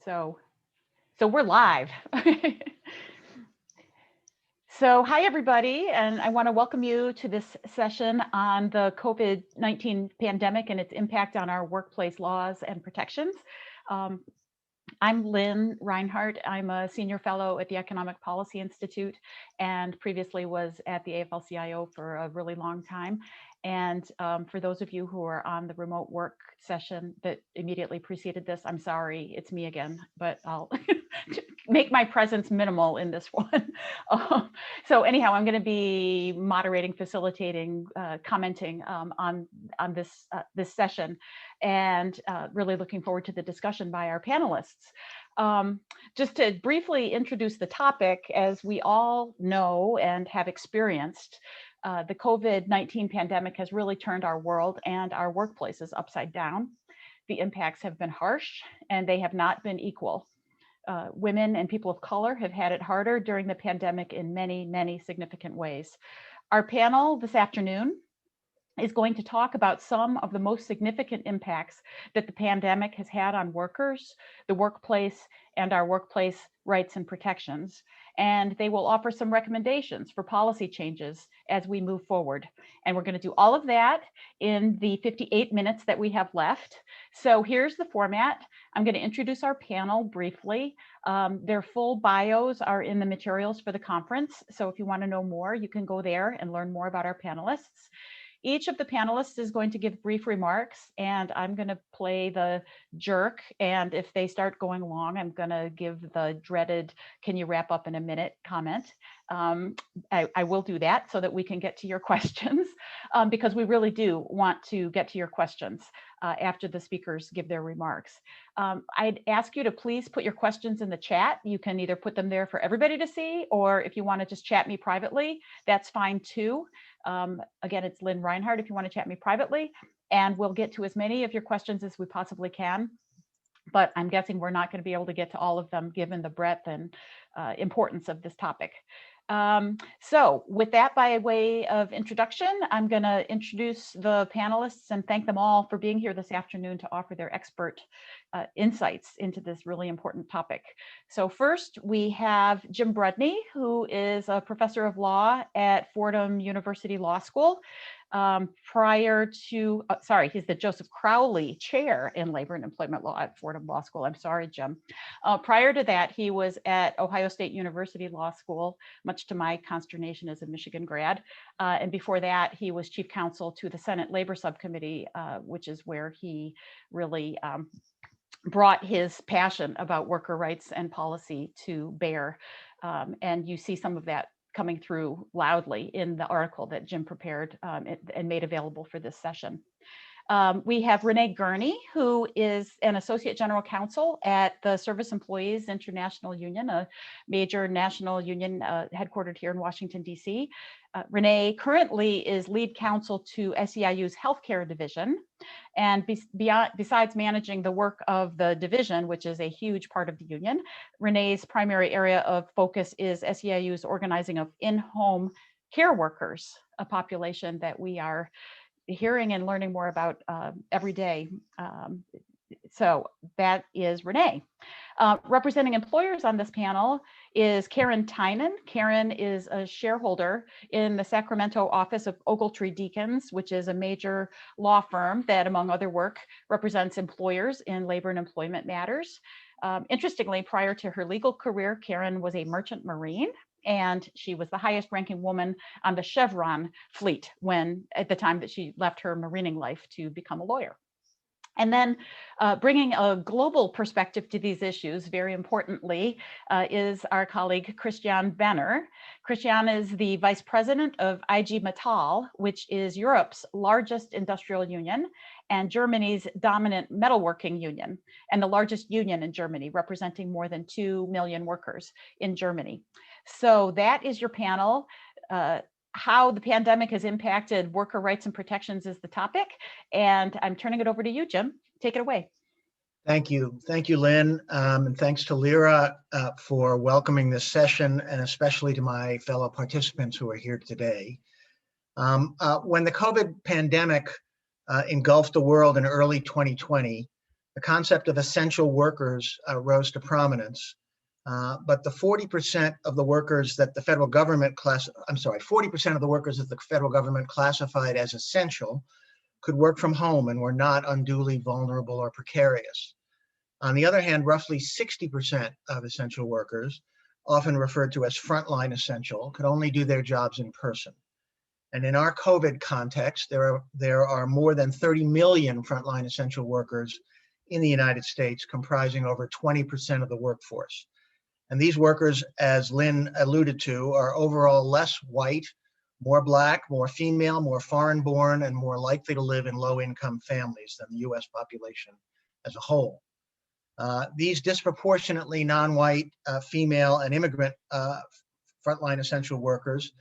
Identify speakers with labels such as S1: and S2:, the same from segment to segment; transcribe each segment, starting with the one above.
S1: So we're live. So hi everybody, and I want to welcome you to this session on the COVID-19 pandemic and its impact on our workplace laws and protections. I'm Lynn Reinhardt. I'm a senior fellow at the Economic Policy Institute and previously was at the AFL-CIO for a really long time. And for those of you who are on the remote work session that immediately preceded this, I'm sorry, it's me again, but I'll make my presence minimal in this one. So anyhow, I'm going to be moderating, facilitating, commenting on this session, and really looking forward to the discussion by our panelists. Just to briefly introduce the topic, as we all know and have experienced, the COVID-19 pandemic has really turned our world and our workplaces upside down. The impacts have been harsh and they have not been equal. Women and people of color have had it harder during the pandemic in many, many significant ways. Our panel this afternoon is going to talk about some of the most significant impacts that the pandemic has had on workers, the workplace, and our workplace rights and protections. And they will offer some recommendations for policy changes as we move forward. And we're going to do all of that in the 58 minutes that we have left. So here's the format. I'm going to introduce our panel briefly. Their full bios are in the materials for the conference. So if you want to know more, you can go there and learn more about our panelists. Each of the panelists is going to give brief remarks, and I'm going to play the jerk. And if they start going long, I'm going to give the dreaded, can you wrap up in a minute comment. I will do that so that we can get to your questions, because we really do want to get to your questions after the speakers give their remarks. I'd ask you to please put your questions in the chat. You can either put them there for everybody to see, or if you want to just chat me privately, that's fine too. Again, it's Lynn Reinhardt if you want to chat me privately, and we'll get to as many of your questions as we possibly can. But I'm guessing we're not going to be able to get to all of them given the breadth and importance of this topic. So with that by way of introduction, I'm going to introduce the panelists and thank them all for being here this afternoon to offer their expert insights into this really important topic. So first we have Jim Brudney, who is a professor of law at Fordham University Law School. Prior to, he's the Joseph Crowley Chair in Labor and Employment Law at Fordham Law School. I'm sorry, Jim. Prior to that, he was at Ohio State University Law School, much to my consternation as a Michigan grad. And before that, he was chief counsel to the Senate Labor Subcommittee, which is where he really brought his passion about worker rights and policy to bear. And you see some of that coming through loudly in the article that Jim prepared and made available for this session. We have Renee Gurney, who is an associate general counsel at the Service Employees International Union, a major national union headquartered here in Washington, D.C. Renee currently is lead counsel to SEIU's healthcare division. And besides managing the work of the division, which is a huge part of the union, Renee's primary area of focus is SEIU's organizing of in-home care workers, a population that we are hearing and learning more about every day. So that is Renee. Representing employers on this panel is Karen Tynan. Karen is a shareholder in the Sacramento office of Ogletree Deakins, which is a major law firm that, among other work, represents employers in labor and employment matters. Interestingly, prior to her legal career, Karen was a merchant marine, and she was the highest ranking woman on the Chevron fleet at the time that she left her marining life to become a lawyer. And then bringing a global perspective to these issues, very importantly, is our colleague Christian Benner. Christian is the vice president of IG Metall, which is Europe's largest industrial union and Germany's dominant metalworking union, and the largest union in Germany, representing more than 2 million workers in Germany. So that is your panel. How the pandemic has impacted worker rights and protections is the topic. And I'm turning it over to you, Jim. Take it away.
S2: Thank you. Thank you, Lynn. And thanks to Lyra for welcoming this session, and especially to my fellow participants who are here today. When the COVID pandemic engulfed the world in early 2020, The concept of essential workers rose to prominence, but the 40% of the workers that the federal government 40% of the workers that the federal government classified as essential could work from home and were not unduly vulnerable or precarious. On the other hand, roughly 60% of essential workers, often referred to as frontline essential, could only do their jobs in person. And in our COVID context, there are more than 30 million frontline essential workers in the United States, comprising over 20% of the workforce. And these workers, as Lynn alluded to, are overall less white, more Black, more female, more foreign-born, and more likely to live in low-income families than the US population as a whole. These disproportionately non-white, female, and immigrant frontline essential workers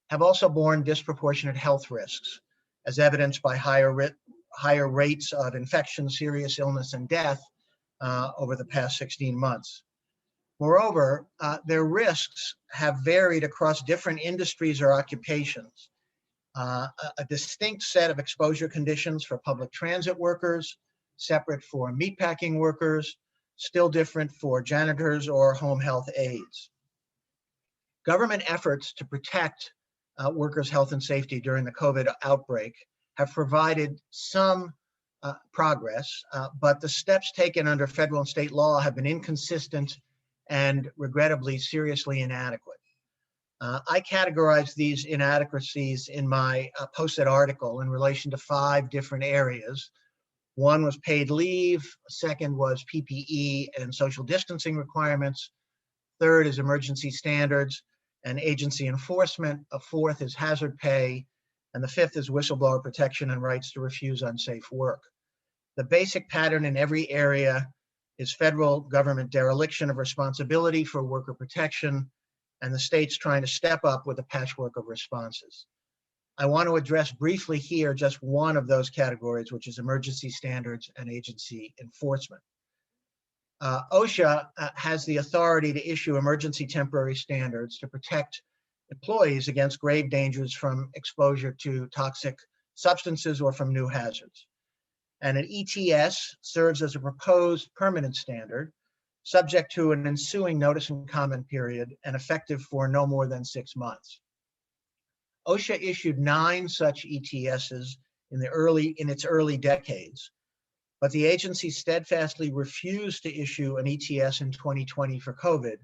S2: have also borne disproportionate health risks, as evidenced by higher rates of infection, serious illness, and death over the past 16 months. Moreover, their risks have varied across different industries or occupations. A distinct set of exposure conditions for public transit workers, separate for meatpacking workers, still different for janitors or home health aides. Government efforts to protect workers' health and safety during the COVID outbreak have provided some progress, but the steps taken under federal and state law have been inconsistent and regrettably seriously inadequate. I categorize these inadequacies in my posted article in relation to 5 different areas. One was paid leave, second was PPE and social distancing requirements, third is emergency standards and agency enforcement, a fourth is hazard pay, and the fifth is whistleblower protection and rights to refuse unsafe work. The basic pattern in every area is federal government dereliction of responsibility for worker protection and the states trying to step up with a patchwork of responses. I want to address briefly here just one of those categories, which is emergency standards and agency enforcement. OSHA has the authority to issue emergency temporary standards to protect employees against grave dangers from exposure to toxic substances or from new hazards. And an ETS serves as a proposed permanent standard, subject to an ensuing notice and comment period and effective for no more than 6 months. OSHA issued 9 such ETSs in its early decades, but the agency steadfastly refused to issue an ETS in 2020 for COVID,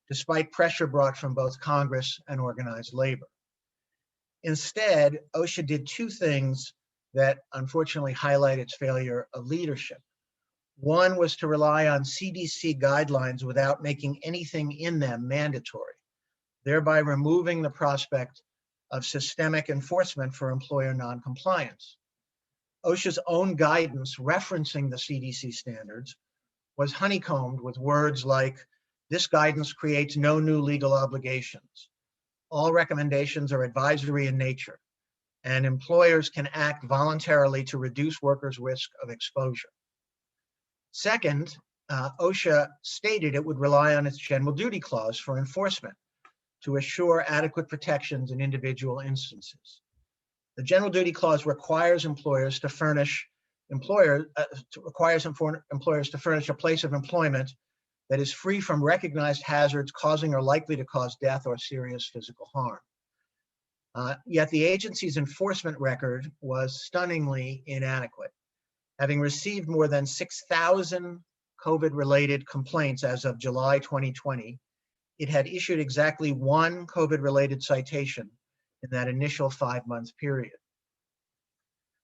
S2: despite pressure brought from both Congress and organized labor. Instead, OSHA did 2 things that unfortunately highlight its failure of leadership. One was to rely on CDC guidelines without making anything in them mandatory, thereby removing the prospect of systemic enforcement for employer noncompliance. OSHA's own guidance referencing the CDC standards was honeycombed with words like, "This guidance creates no new legal obligations. All recommendations are advisory in nature, and employers can act voluntarily to reduce workers' risk of exposure." Second, OSHA stated it would rely on its general duty clause for enforcement to assure adequate protections in individual instances. The general duty clause requires employers to furnish a place of employment that is free from recognized hazards causing or likely to cause death or serious physical harm. Yet the agency's enforcement record was stunningly inadequate. Having received more than 6,000 COVID-related complaints as of July 2020, it had issued exactly 1 COVID-related citation in that initial 5-month period.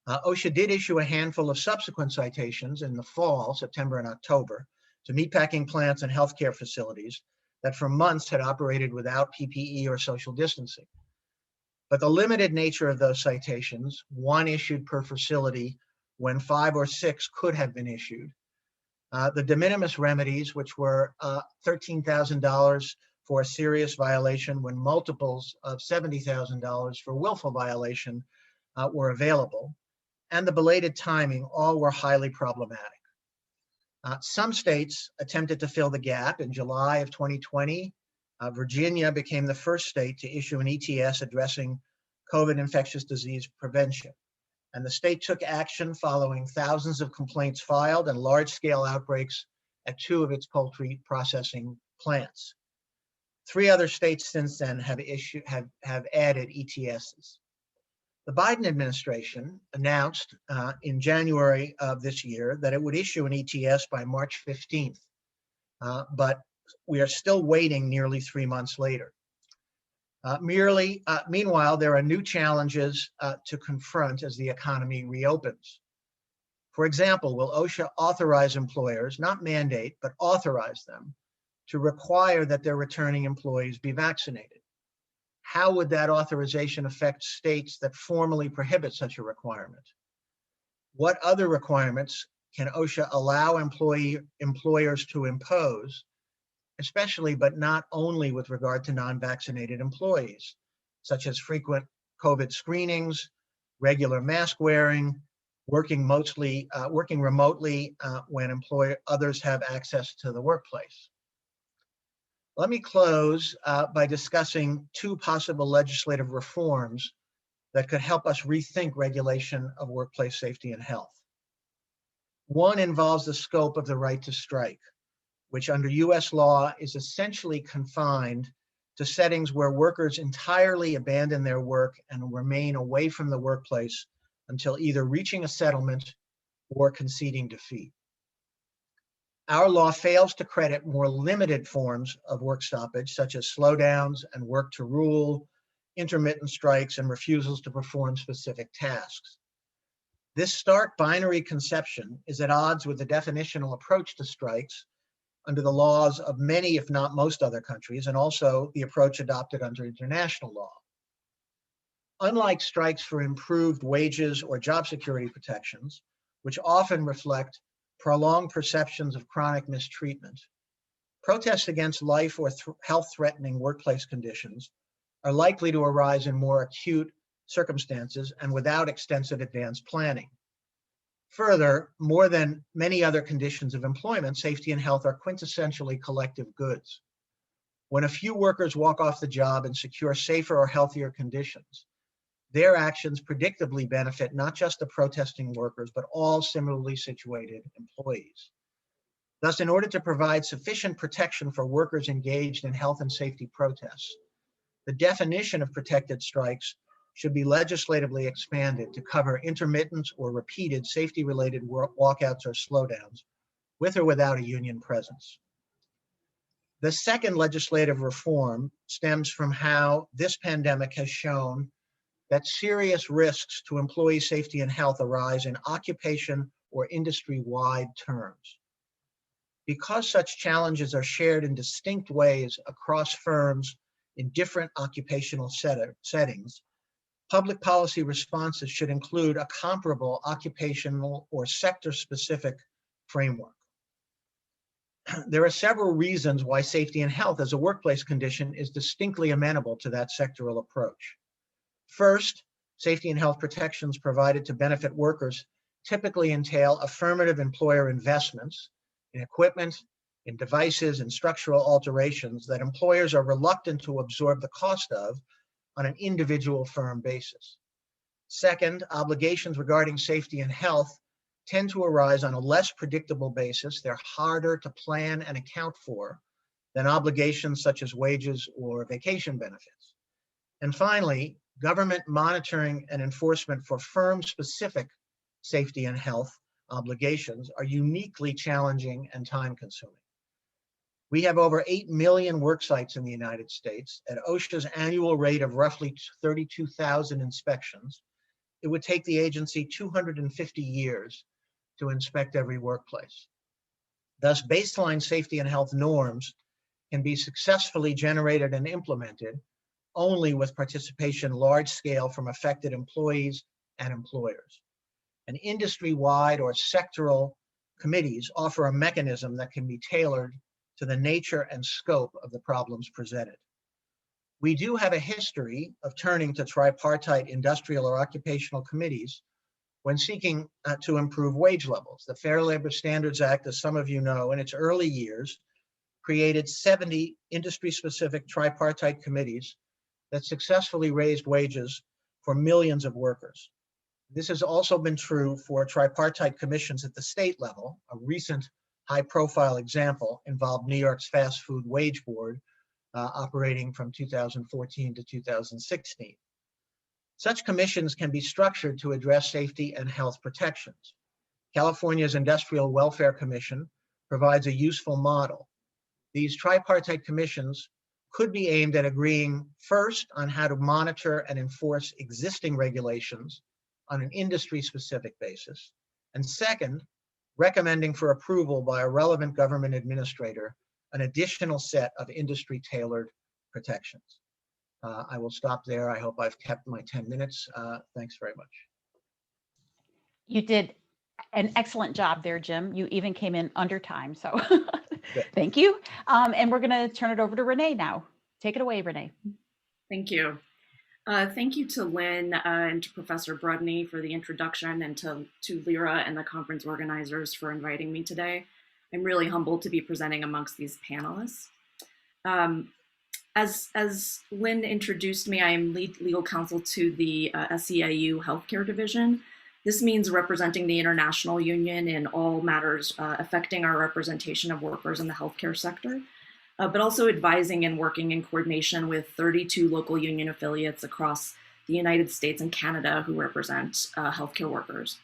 S2: OSHA did issue a handful of subsequent citations in the fall, September and October, to meatpacking plants and healthcare facilities that for months had operated without PPE or social distancing. But the limited nature of those citations, 1 issued per facility when 5 or 6 could have been issued, the de minimis remedies, which were $13,000 for a serious violation when multiples of $70,000 for willful violation were available, and the belated timing, all were highly problematic. Some states attempted to fill the gap. In July of 2020, Virginia became the first state to issue an ETS addressing COVID infectious disease prevention. and the state took action following thousands of complaints filed and large-scale outbreaks at 2 of its poultry processing plants. 3 other states since then have added ETSs. The Biden administration announced in January of this year that it would issue an ETS by March 15th, but we are still waiting nearly 3 months later. Meanwhile, there are new challenges to confront as the economy reopens. For example, will OSHA authorize employers, not mandate, but authorize them to require that their returning employees be vaccinated? How would that authorization affect states that formally prohibit such a requirement? What other requirements can OSHA allow employers to impose, especially but not only with regard to non-vaccinated employees, such as frequent COVID screenings, regular mask wearing, working remotely when others have access to the workplace? Let me close by discussing 2 possible legislative reforms that could help us rethink regulation of workplace safety and health. One involves the scope of the right to strike, which under US law is essentially confined to settings where workers entirely abandon their work and remain away from the workplace until either reaching a settlement or conceding defeat. Our law fails to credit more limited forms of work stoppage, such as slowdowns and work to rule, intermittent strikes, and refusals to perform specific tasks. This stark binary conception is at odds with the definitional approach to strikes under the laws of many, if not most other countries, and also the approach adopted under international law. Unlike strikes for improved wages or job security protections, which often reflect prolonged perceptions of chronic mistreatment, protests against life or health-threatening workplace conditions are likely to arise in more acute circumstances and without extensive advanced planning. Further, more than many other conditions of employment, safety and health are quintessentially collective goods. When a few workers walk off the job and secure safer or healthier conditions, their actions predictably benefit not just the protesting workers, but all similarly situated employees. Thus, in order to provide sufficient protection for workers engaged in health and safety protests, the definition of protected strikes should be legislatively expanded to cover intermittent or repeated safety-related walkouts or slowdowns, with or without a union presence. The second legislative reform stems from how this pandemic has shown that serious risks to employee safety and health arise in occupation or industry-wide terms. Because such challenges are shared in distinct ways across firms in different occupational settings, public policy responses should include a comparable occupational or sector-specific framework. There are several reasons why safety and health as a workplace condition is distinctly amenable to that sectoral approach. First, safety and health protections provided to benefit workers typically entail affirmative employer investments in equipment, in devices, and structural alterations that employers are reluctant to absorb the cost of on an individual firm basis. Second, obligations regarding safety and health tend to arise on a less predictable basis. They're harder to plan and account for than obligations such as wages or vacation benefits. And finally, government monitoring and enforcement for firm-specific safety and health obligations are uniquely challenging and time-consuming. We have over 8 million work sites in the United States. At OSHA's annual rate of roughly 32,000 inspections, it would take the agency 250 years to inspect every workplace. Thus, baseline safety and health norms can be successfully generated and implemented only with participation large scale from affected employees and employers. And industry-wide or sectoral committees offer a mechanism that can be tailored to the nature and scope of the problems presented. We do have a history of turning to tripartite industrial or occupational committees when seeking to improve wage levels. The Fair Labor Standards Act, as some of you know, in its early years, created 70 industry-specific tripartite committees that successfully raised wages for millions of workers. This has also been true for tripartite commissions at the state level. A recent high-profile example involved New York's Fast Food Wage Board, operating from 2014 to 2016. Such commissions can be structured to address safety and health protections. California's Industrial Welfare Commission provides a useful model. These tripartite commissions could be aimed at agreeing first on how to monitor and enforce existing regulations on an industry-specific basis, and second, recommending for approval by a relevant government administrator an additional set of industry-tailored protections. I will stop there. I hope I've kept my 10 minutes. Thanks very much.
S1: You did an excellent job there, Jim. You even came in under time, so thank you. And we're going to turn it over to Renee now. Take it away, Renee.
S3: Thank you. Thank you to Lynn and to Professor Brudney for the introduction, and to Lyra and the conference organizers for inviting me today. I'm really humbled to be presenting amongst these panelists. As Lynn introduced me, I am lead legal counsel to the SEIU Healthcare Division. This means representing the international union in all matters affecting our representation of workers in the healthcare sector, but also advising and working in coordination with 32 local union affiliates across the United States and Canada who represent healthcare workers.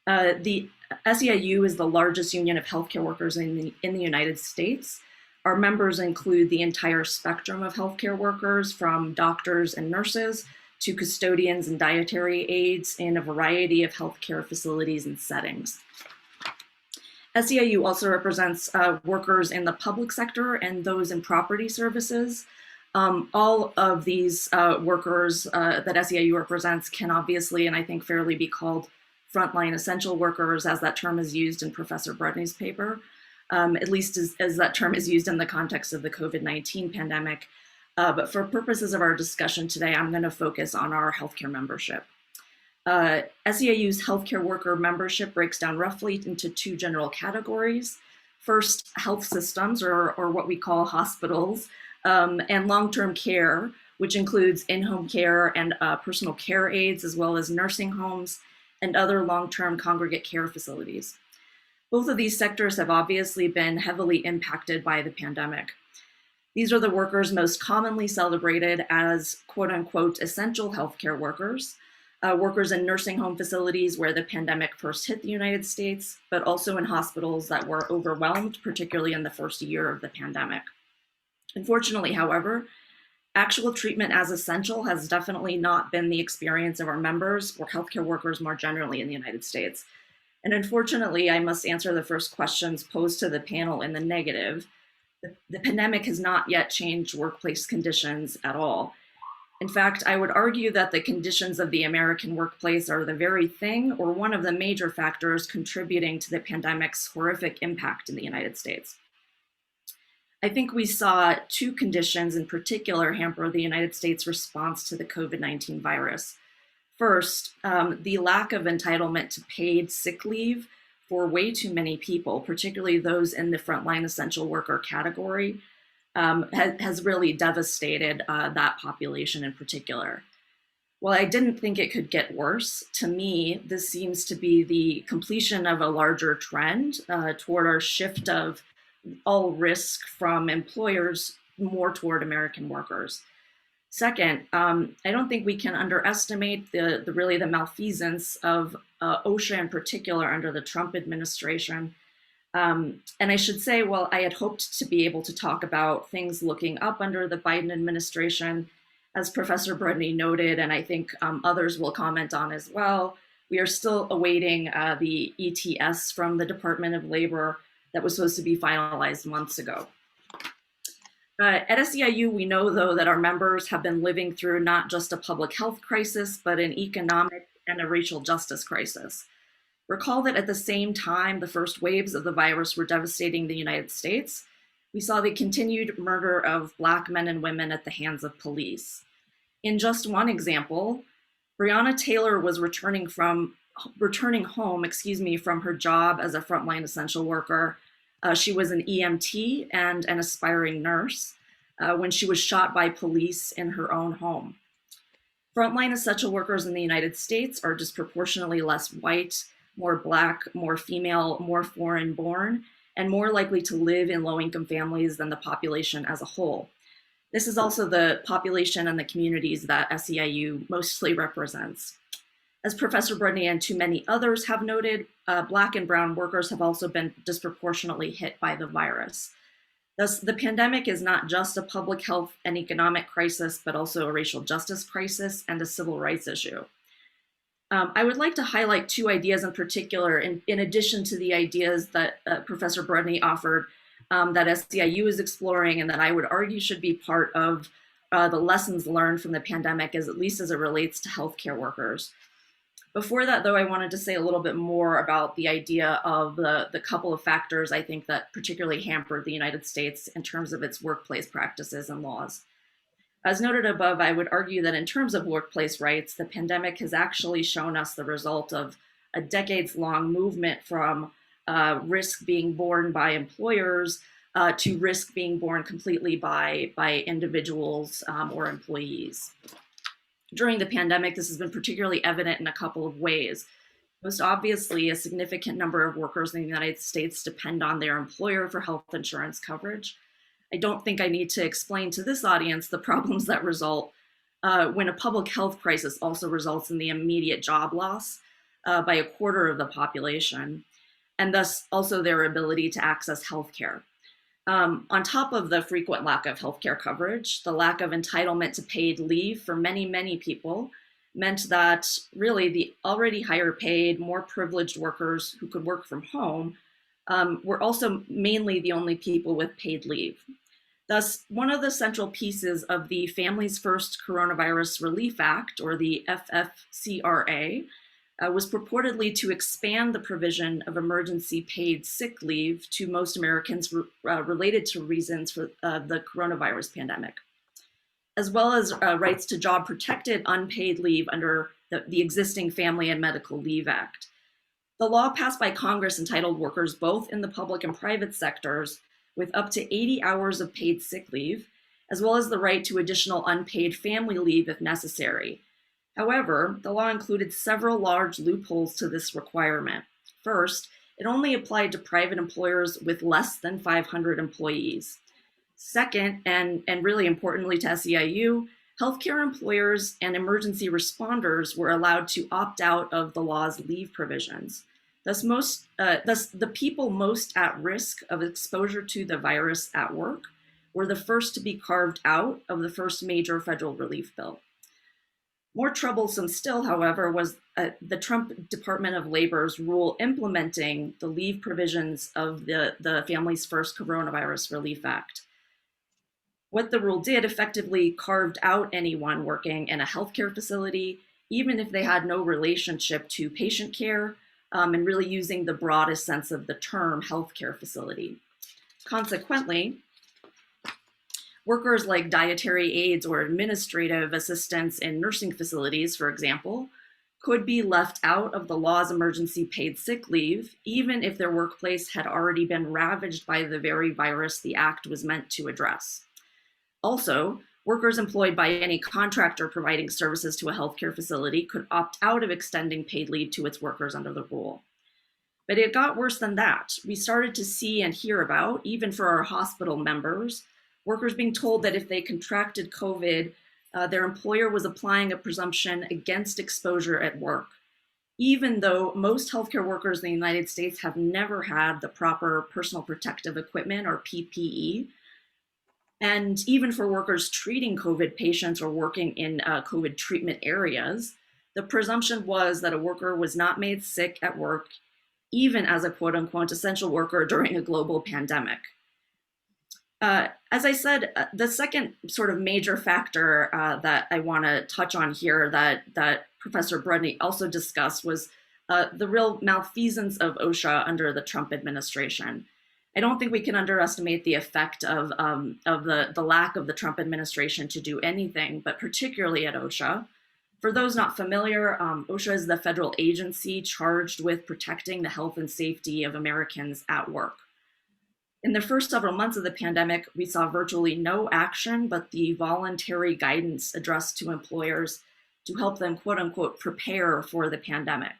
S3: The SEIU is the largest union of healthcare workers in the United States. Our members include the entire spectrum of healthcare workers, from doctors and nurses to custodians and dietary aides in a variety of healthcare facilities and settings. SEIU also represents workers in the public sector and those in property services. All of these workers that SEIU represents can obviously, and I think fairly, be called frontline essential workers, as that term is used in Professor Brudney's paper, at least as that term is used in the context of the COVID-19 pandemic. But for purposes of our discussion today, I'm going to focus on our healthcare membership. SEIU's healthcare worker membership breaks down roughly into two general categories. First, health systems, or what we call hospitals, and long-term care, which includes in-home care and personal care aides, as well as nursing homes and other long-term congregate care facilities. Both of these sectors have obviously been heavily impacted by the pandemic. These are the workers most commonly celebrated as quote-unquote essential healthcare workers, workers in nursing home facilities where the pandemic first hit the United States, but also in hospitals that were overwhelmed, particularly in the first year of the pandemic. Unfortunately, however, actual treatment as essential has definitely not been the experience of our members or healthcare workers more generally in the United States. And unfortunately, I must answer the first questions posed to the panel in the negative. The pandemic has not yet changed workplace conditions at all. In fact, I would argue that the conditions of the American workplace are the very thing, or one of the major factors contributing to the pandemic's horrific impact in the United States. I think we saw two conditions in particular hamper the United States' response to the COVID-19 virus. First, the lack of entitlement to paid sick leave for way too many people, particularly those in the frontline essential worker category, has really devastated that population in particular. While I didn't think it could get worse, to me, this seems to be the completion of a larger trend toward our shift of all risk from employers more toward American workers. Second, I don't think we can underestimate the malfeasance of OSHA in particular under the Trump administration. And I should say, while I had hoped to be able to talk about things looking up under the Biden administration, as Professor Brudney noted, and I think others will comment on as well, we are still awaiting the ETS from the Department of Labor that was supposed to be finalized months ago. At SEIU, we know, though, that our members have been living through not just a public health crisis, but an economic and a racial justice crisis. Recall that at the same time the first waves of the virus were devastating the United States, we saw the continued murder of Black men and women at the hands of police. In just one example, Breonna Taylor was returning home, from her job as a frontline essential worker. She was an EMT and an aspiring nurse when she was shot by police in her own home. Frontline essential workers in the United States are disproportionately less white, more Black, more female, more foreign born, and more likely to live in low-income families than the population as a whole. This is also the population and the communities that SEIU mostly represents. As Professor Brudney and too many others have noted, Black and brown workers have also been disproportionately hit by the virus. Thus, the pandemic is not just a public health and economic crisis, but also a racial justice crisis and a civil rights issue. I would like to highlight two ideas in particular, in addition to the ideas that Professor Brudney offered, that SEIU is exploring and that I would argue should be part of the lessons learned from the pandemic, at least as it relates to healthcare workers. Before that, though, I wanted to say a little bit more about the idea of the couple of factors I think that particularly hampered the United States in terms of its workplace practices and laws. As noted above, I would argue that in terms of workplace rights, the pandemic has actually shown us the result of a decades-long movement from risk being borne by employers to risk being borne completely by individuals or employees. During the pandemic, this has been particularly evident in a couple of ways. Most obviously, a significant number of workers in the United States depend on their employer for health insurance coverage. I don't think I need to explain to this audience the problems that result when a public health crisis also results in the immediate job loss by a quarter of the population, and thus also their ability to access healthcare. On top of the frequent lack of healthcare coverage, the lack of entitlement to paid leave for many, many people meant that really the already higher paid, more privileged workers who could work from home were also mainly the only people with paid leave. Thus, one of the central pieces of the Families First Coronavirus Relief Act, or the FFCRA, was purportedly to expand the provision of emergency paid sick leave to most Americans related to reasons for the coronavirus pandemic, as well as rights to job protected unpaid leave under the existing Family and Medical Leave Act. The law passed by Congress entitled workers both in the public and private sectors with up to 80 hours of paid sick leave, as well as the right to additional unpaid family leave if necessary. However, the law included several large loopholes to this requirement. First, it only applied to private employers with less than 500 employees. Second, and really importantly to SEIU, healthcare employers and emergency responders were allowed to opt out of the law's leave provisions. Thus, the people most at risk of exposure to the virus at work were the first to be carved out of the first major federal relief bill. More troublesome still, however, was the Trump Department of Labor's rule implementing the leave provisions of the Families First Coronavirus Relief Act. What the rule did effectively carved out anyone working in a healthcare facility, even if they had no relationship to patient care, and really using the broadest sense of the term healthcare facility. Consequently, workers like dietary aides or administrative assistants in nursing facilities, for example, could be left out of the law's emergency paid sick leave, even if their workplace had already been ravaged by the very virus the act was meant to address. Also, workers employed by any contractor providing services to a healthcare facility could opt out of extending paid leave to its workers under the rule. But it got worse than that. We started to see and hear about, even for our hospital members, workers being told that if they contracted COVID, their employer was applying a presumption against exposure at work, even though most healthcare workers in the United States have never had the proper personal protective equipment or PPE. And even for workers treating COVID patients or working in COVID treatment areas, the presumption was that a worker was not made sick at work, even as a quote unquote essential worker during a global pandemic. As I said, the second sort of major factor that I want to touch on here that Professor Brudney also discussed was the real malfeasance of OSHA under the Trump administration. I don't think we can underestimate the effect of the lack of the Trump administration to do anything, but particularly at OSHA. For those not familiar, OSHA is the federal agency charged with protecting the health and safety of Americans at work. In the first several months of the pandemic, we saw virtually no action but the voluntary guidance addressed to employers to help them, quote unquote, prepare for the pandemic.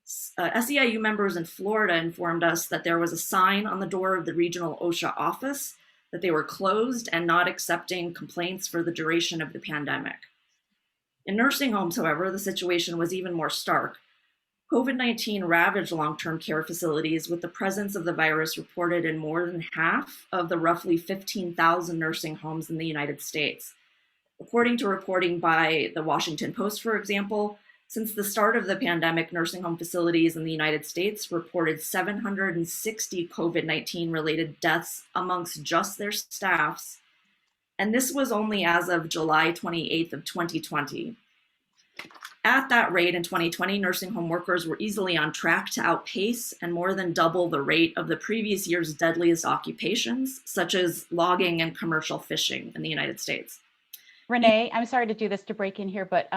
S3: SEIU members in Florida informed us that there was a sign on the door of the regional OSHA office that they were closed and not accepting complaints for the duration of the pandemic. In nursing homes, however, the situation was even more stark. COVID-19 ravaged long-term care facilities, with the presence of the virus reported in more than half of the roughly 15,000 nursing homes in the United States. According to reporting by the Washington Post, for example, since the start of the pandemic, nursing home facilities in the United States reported 760 COVID-19 related deaths amongst just their staffs. And this was only as of July 28th of 2020. At that rate in 2020, nursing home workers were easily on track to outpace and more than double the rate of the previous year's deadliest occupations, such as logging and commercial fishing in the United States.
S1: Renee, I'm sorry to do this, to break in here, but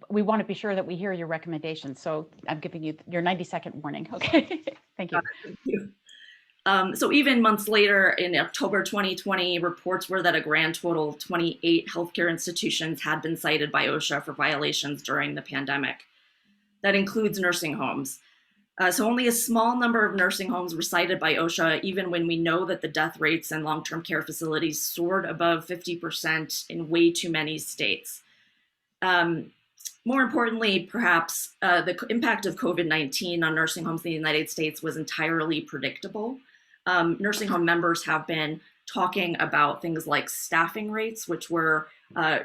S1: we want to be sure that we hear your recommendations. So I'm giving you your 90-second warning. Okay, thank you.
S3: Thank you. So even months later, in October 2020, reports were that a grand total of 28 healthcare institutions had been cited by OSHA for violations during the pandemic. That includes nursing homes. So only a small number of nursing homes were cited by OSHA, even when we know that the death rates in long-term care facilities soared above 50% in way too many states. More importantly, perhaps, the impact of COVID-19 on nursing homes in the United States was entirely predictable. Nursing home members have been talking about things like staffing rates, which were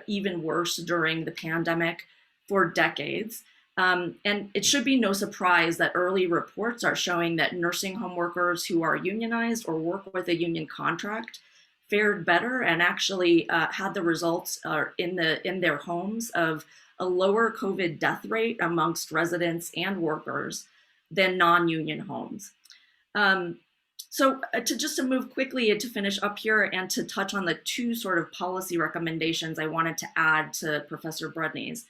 S3: even worse during the pandemic for decades. And it should be no surprise that early reports are showing that nursing home workers who are unionized or work with a union contract fared better and actually had the results in their homes of a lower COVID death rate amongst residents and workers than non-union homes. So to move quickly to finish up here and to touch on the two sort of policy recommendations I wanted to add to Professor Brudney's.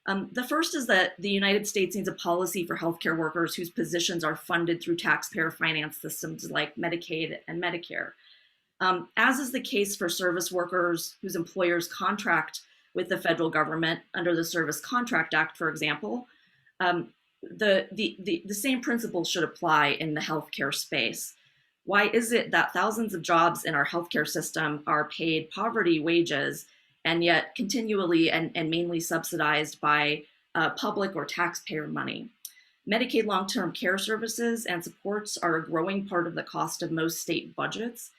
S3: The first is that the United States needs a policy for healthcare workers whose positions are funded through taxpayer finance systems like Medicaid and Medicare. As is the case for service workers whose employers contract with the federal government under the Service Contract Act, for example, the same principles should apply in the healthcare space. Why is it that thousands of jobs in our healthcare system are paid poverty wages and yet continually and mainly subsidized by public or taxpayer money? Medicaid long-term care services and supports are a growing part of the cost of most state budgets.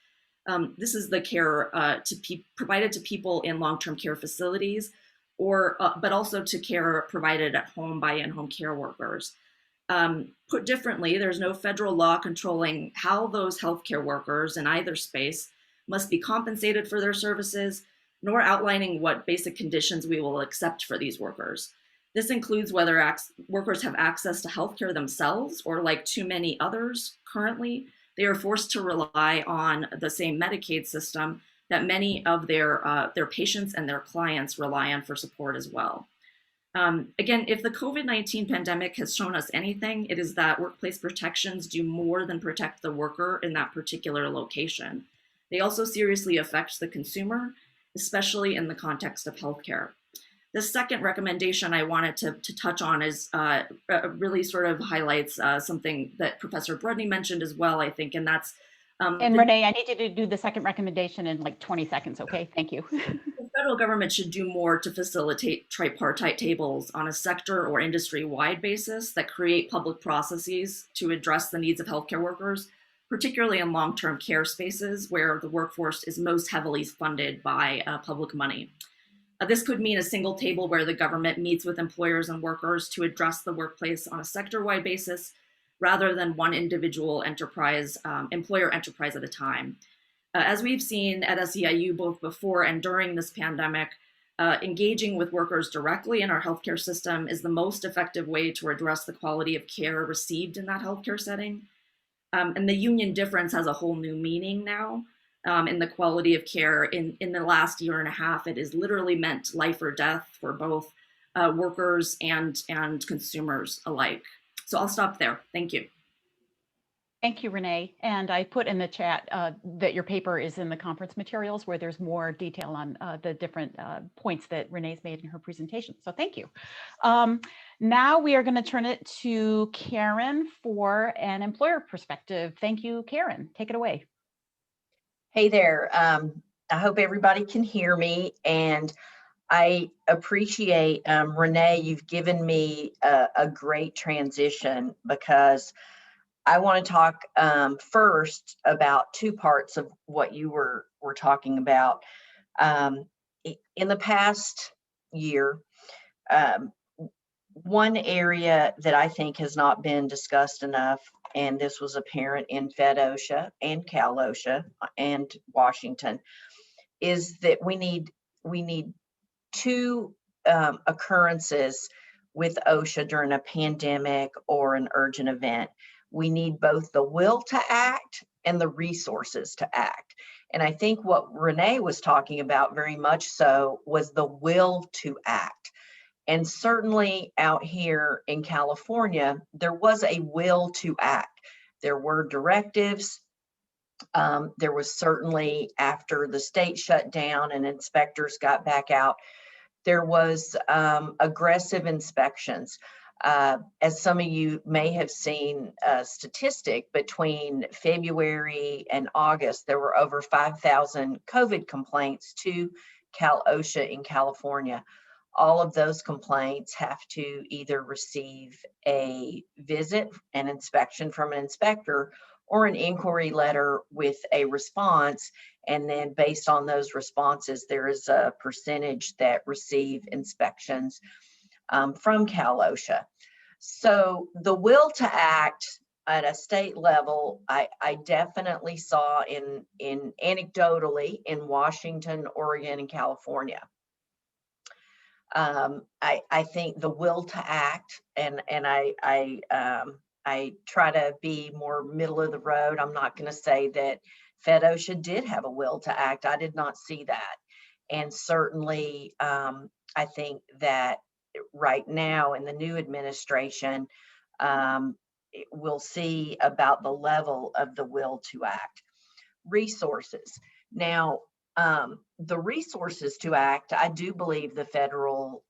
S3: This is the care provided to people in long-term care facilities, but also to care provided at home by in-home care workers. Put differently, there's no federal law controlling how those healthcare workers in either space must be compensated for their services, nor outlining what basic conditions we will accept for these workers. This includes whether workers have access to healthcare themselves, or like too many others currently, they are forced to rely on the same Medicaid system that many of their patients and their clients rely on for support as well. Again, if the COVID-19 pandemic has shown us anything, it is that workplace protections do more than protect the worker in that particular location. They also seriously affect the consumer, especially in the context of healthcare. The second recommendation I wanted to touch on is really sort of highlights something that Professor Brudney mentioned as well, I think, and that's
S1: and Renee, I need you to do the second recommendation in like 20 seconds, okay? Thank you.
S3: The federal government should do more to facilitate tripartite tables on a sector or industry-wide basis that create public processes to address the needs of healthcare workers, particularly in long-term care spaces where the workforce is most heavily funded by public money. This could mean a single table where the government meets with employers and workers to address the workplace on a sector-wide basis, rather than one individual enterprise, employer enterprise at a time. As we've seen at SEIU both before and during this pandemic, engaging with workers directly in our healthcare system is the most effective way to address the quality of care received in that healthcare setting. And the union difference has a whole new meaning now in the quality of care. In the last year and a half, it has literally meant life or death for both workers and consumers alike. So I'll stop there. Thank you.
S1: Thank you, Renee. And I put in the chat that your paper is in the conference materials where there's more detail on the different points that Renee's made in her presentation. So thank you. Now we are going to turn it to Karen for an employer perspective. Thank you, Karen. Take it away.
S4: Hey there. I hope everybody can hear me, and I appreciate, Renee, you've given me a great transition, because I want to talk first about two parts of what you were talking about. In the past year, one area that I think has not been discussed enough, and this was apparent in FedOSHA and CalOSHA and Washington, is that we need two occurrences with OSHA during a pandemic or an urgent event. We need both the will to act and the resources to act. And I think what Renee was talking about very much so was the will to act. And certainly out here in California, there was a will to act. There were directives. There was certainly, after the state shut down and inspectors got back out, there was aggressive inspections. As some of you may have seen a statistic, between February and August, there were over 5,000 COVID complaints to CalOSHA in California. All of those complaints have to either receive a visit, an inspection from an inspector, or an inquiry letter with a response. And then based on those responses, there is a percentage that receive inspections from CalOSHA. So the will to act at a state level, I definitely saw in anecdotally in Washington, Oregon, and California. I think the will to act, and I try to be more middle of the road. I'm not going to say that FedOSHA did have a will to act. I did not see that. And certainly, I think that right now in the new administration, we'll see about the level of the will to act. Resources. Now, the resources to act, I do believe the federal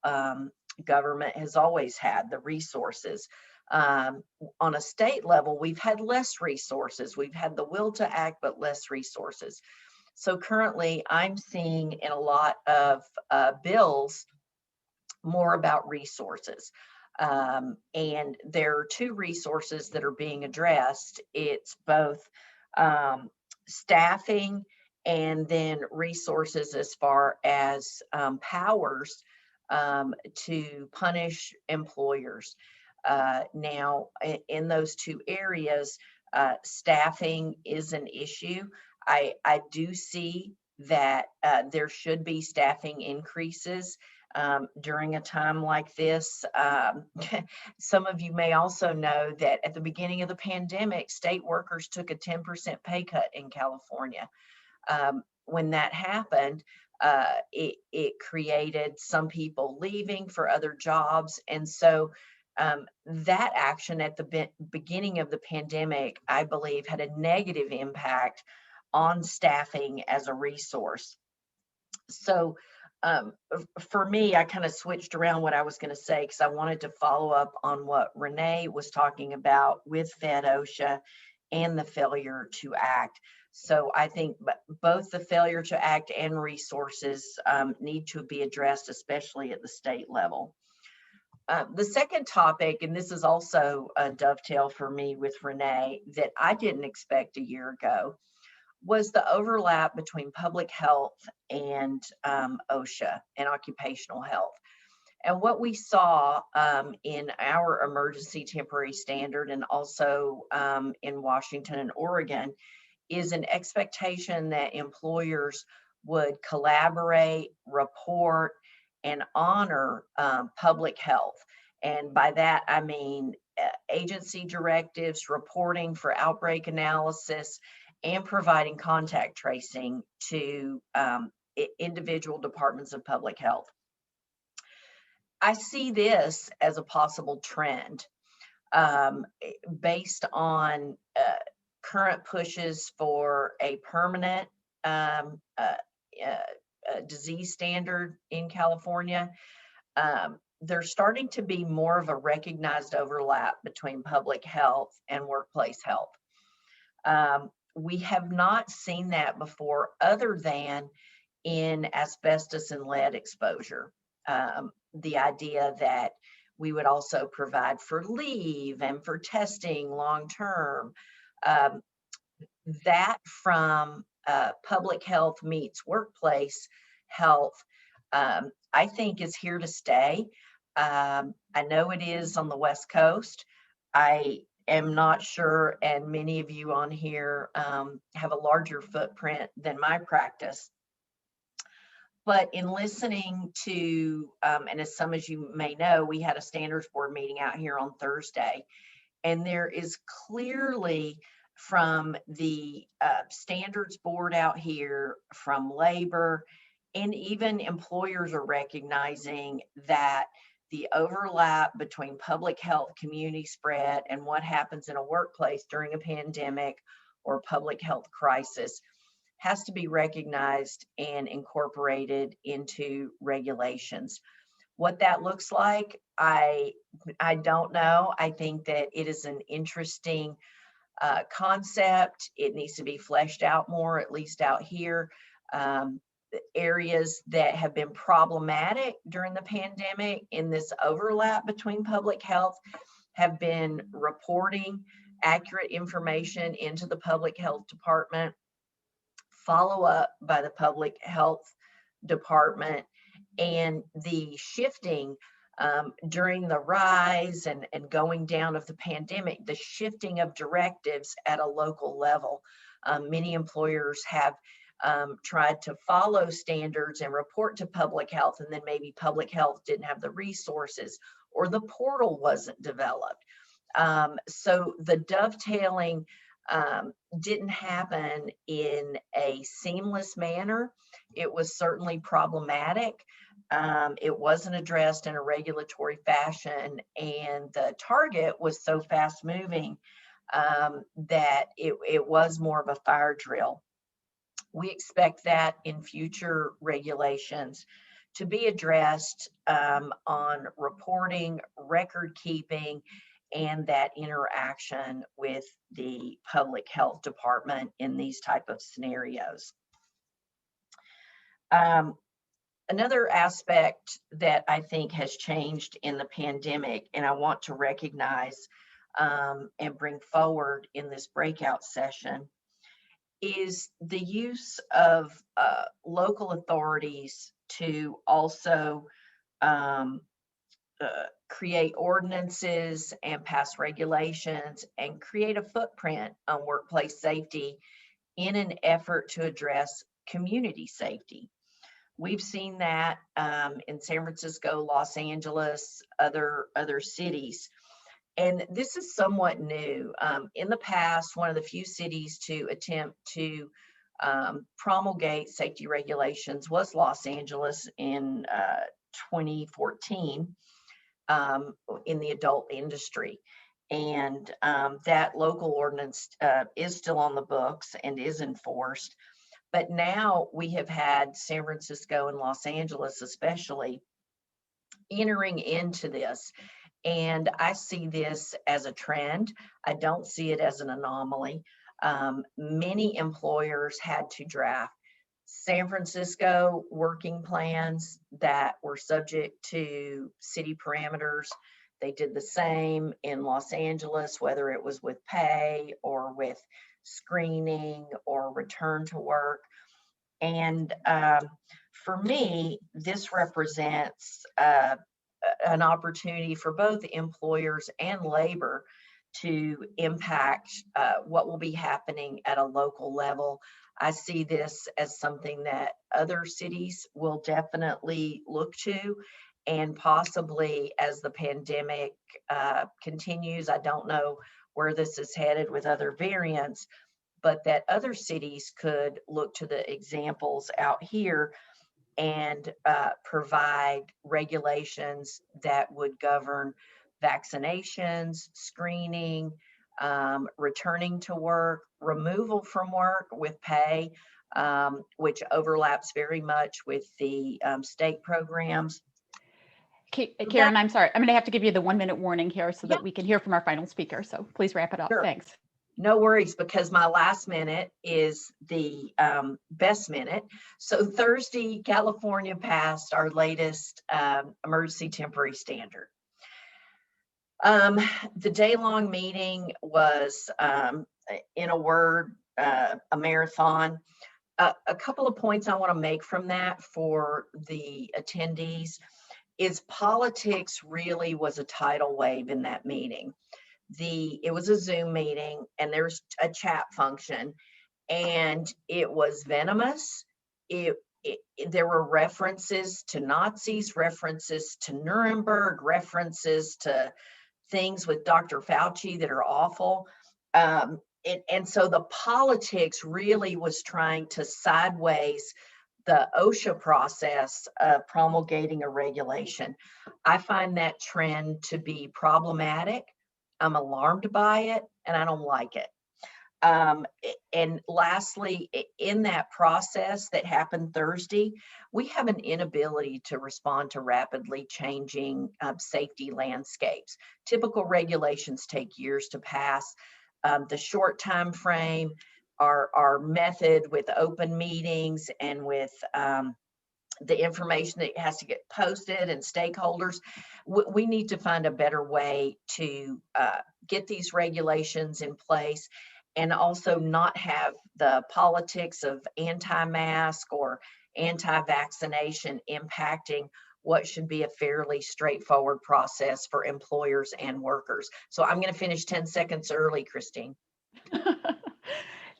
S4: government has always had the resources. On a state level, we've had less resources. We've had the will to act, but less resources. So currently, I'm seeing in a lot of bills more about resources. And there are two resources that are being addressed. It's both staffing and then resources as far as powers to punish employers. Now, in those two areas, staffing is an issue. I do see that there should be staffing increases during a time like this. Some of you may also know that at the beginning of the pandemic, state workers took a 10% pay cut in California. When that happened, it created some people leaving for other jobs. And so that action at the beginning of the pandemic, I believe, had a negative impact on staffing as a resource. So for me, I kind of switched around what I was going to say, because I wanted to follow up on what Renee was talking about with FedOSHA and the failure to act. So I think both the failure to act and resources need to be addressed, especially at the state level. The second topic, and this is also a dovetail for me with Renee, that I didn't expect a year ago, was the overlap between public health and OSHA and occupational health. And what we saw in our emergency temporary standard, and also in Washington and Oregon, is an expectation that employers would collaborate, report, and honor public health. And by that, I mean agency directives, reporting for outbreak analysis, and providing contact tracing to individual departments of public health. I see this as a possible trend based on current pushes for a permanent disease standard in California, there's starting to be more of a recognized overlap between public health and workplace health. We have not seen that before, other than in asbestos and lead exposure. The idea that we would also provide for leave and for testing long-term. That from public health meets workplace health, I think is here to stay. I know it is on the West Coast. I am not sure, and many of you on here have a larger footprint than my practice. But in listening to, and as some of you may know, we had a standards board meeting out here on Thursday, and there is clearly from the standards board out here, from labor, and even employers are recognizing that the overlap between public health, community spread, and what happens in a workplace during a pandemic or public health crisis has to be recognized and incorporated into regulations. What that looks like, I don't know. I think that it is an interesting concept. It needs to be fleshed out more, at least out here. Areas that have been problematic during the pandemic in this overlap between public health have been reporting accurate information into the public health department, follow up by the public health department, and the shifting during the rise and going down of the pandemic, the shifting of directives at a local level. Many employers have tried to follow standards and report to public health, and then maybe public health didn't have the resources or the portal wasn't developed. So the dovetailing didn't happen in a seamless manner. It was certainly problematic. It wasn't addressed in a regulatory fashion, and the target was so fast moving that it was more of a fire drill. We expect that in future regulations to be addressed on reporting, record keeping, and that interaction with the public health department in these type of scenarios. Another aspect that I think has changed in the pandemic, and I want to recognize and bring forward in this breakout session, is the use of local authorities to also create ordinances and pass regulations and create a footprint on workplace safety in an effort to address community safety. We've seen that in San Francisco, Los Angeles, other cities. And this is somewhat new. In the past, one of the few cities to attempt to promulgate safety regulations was Los Angeles in 2014 in the adult industry. And that local ordinance is still on the books and is enforced. But now we have had San Francisco and Los Angeles especially entering into this. And I see this as a trend. I don't see it as an anomaly. Many employers had to draft San Francisco working plans that were subject to city parameters. They did the same in Los Angeles, whether it was with pay or with screening or return to work. And for me, this represents an opportunity for both employers and labor to impact what will be happening at a local level. I see this as something that other cities will definitely look to, and possibly as the pandemic continues, I don't know where this is headed with other variants, but that other cities could look to the examples out here and provide regulations that would govern vaccinations, screening, returning to work, removal from work with pay, which overlaps very much with the state programs.
S1: Karen, I'm sorry. I'm going to have to give you the 1-minute warning here so that
S4: Yeah.
S1: we can hear from our final speaker. So please wrap it up.
S4: Sure.
S1: Thanks.
S4: No worries, because my last minute is the best minute. So Thursday, California passed our latest emergency temporary standard. The day-long meeting was, in a word, a marathon. A couple of points I want to make from that for the attendees is politics really was a tidal wave in that meeting. It was a Zoom meeting, and there's a chat function, and it was venomous. There were references to Nazis, references to Nuremberg, references to things with Dr. Fauci that are awful. And so the politics really was trying to sideways the OSHA process of promulgating a regulation. I find that trend to be problematic. I'm alarmed by it, and I don't like it. And lastly, in that process that happened Thursday, we have an inability to respond to rapidly changing safety landscapes. Typical regulations take years to pass. The short time frame, our method with open meetings and with the information that has to get posted and stakeholders, we need to find a better way to get these regulations in place, and also not have the politics of anti-mask or anti-vaccination impacting what should be a fairly straightforward process for employers and workers. So I'm going to finish 10 seconds early, Christine.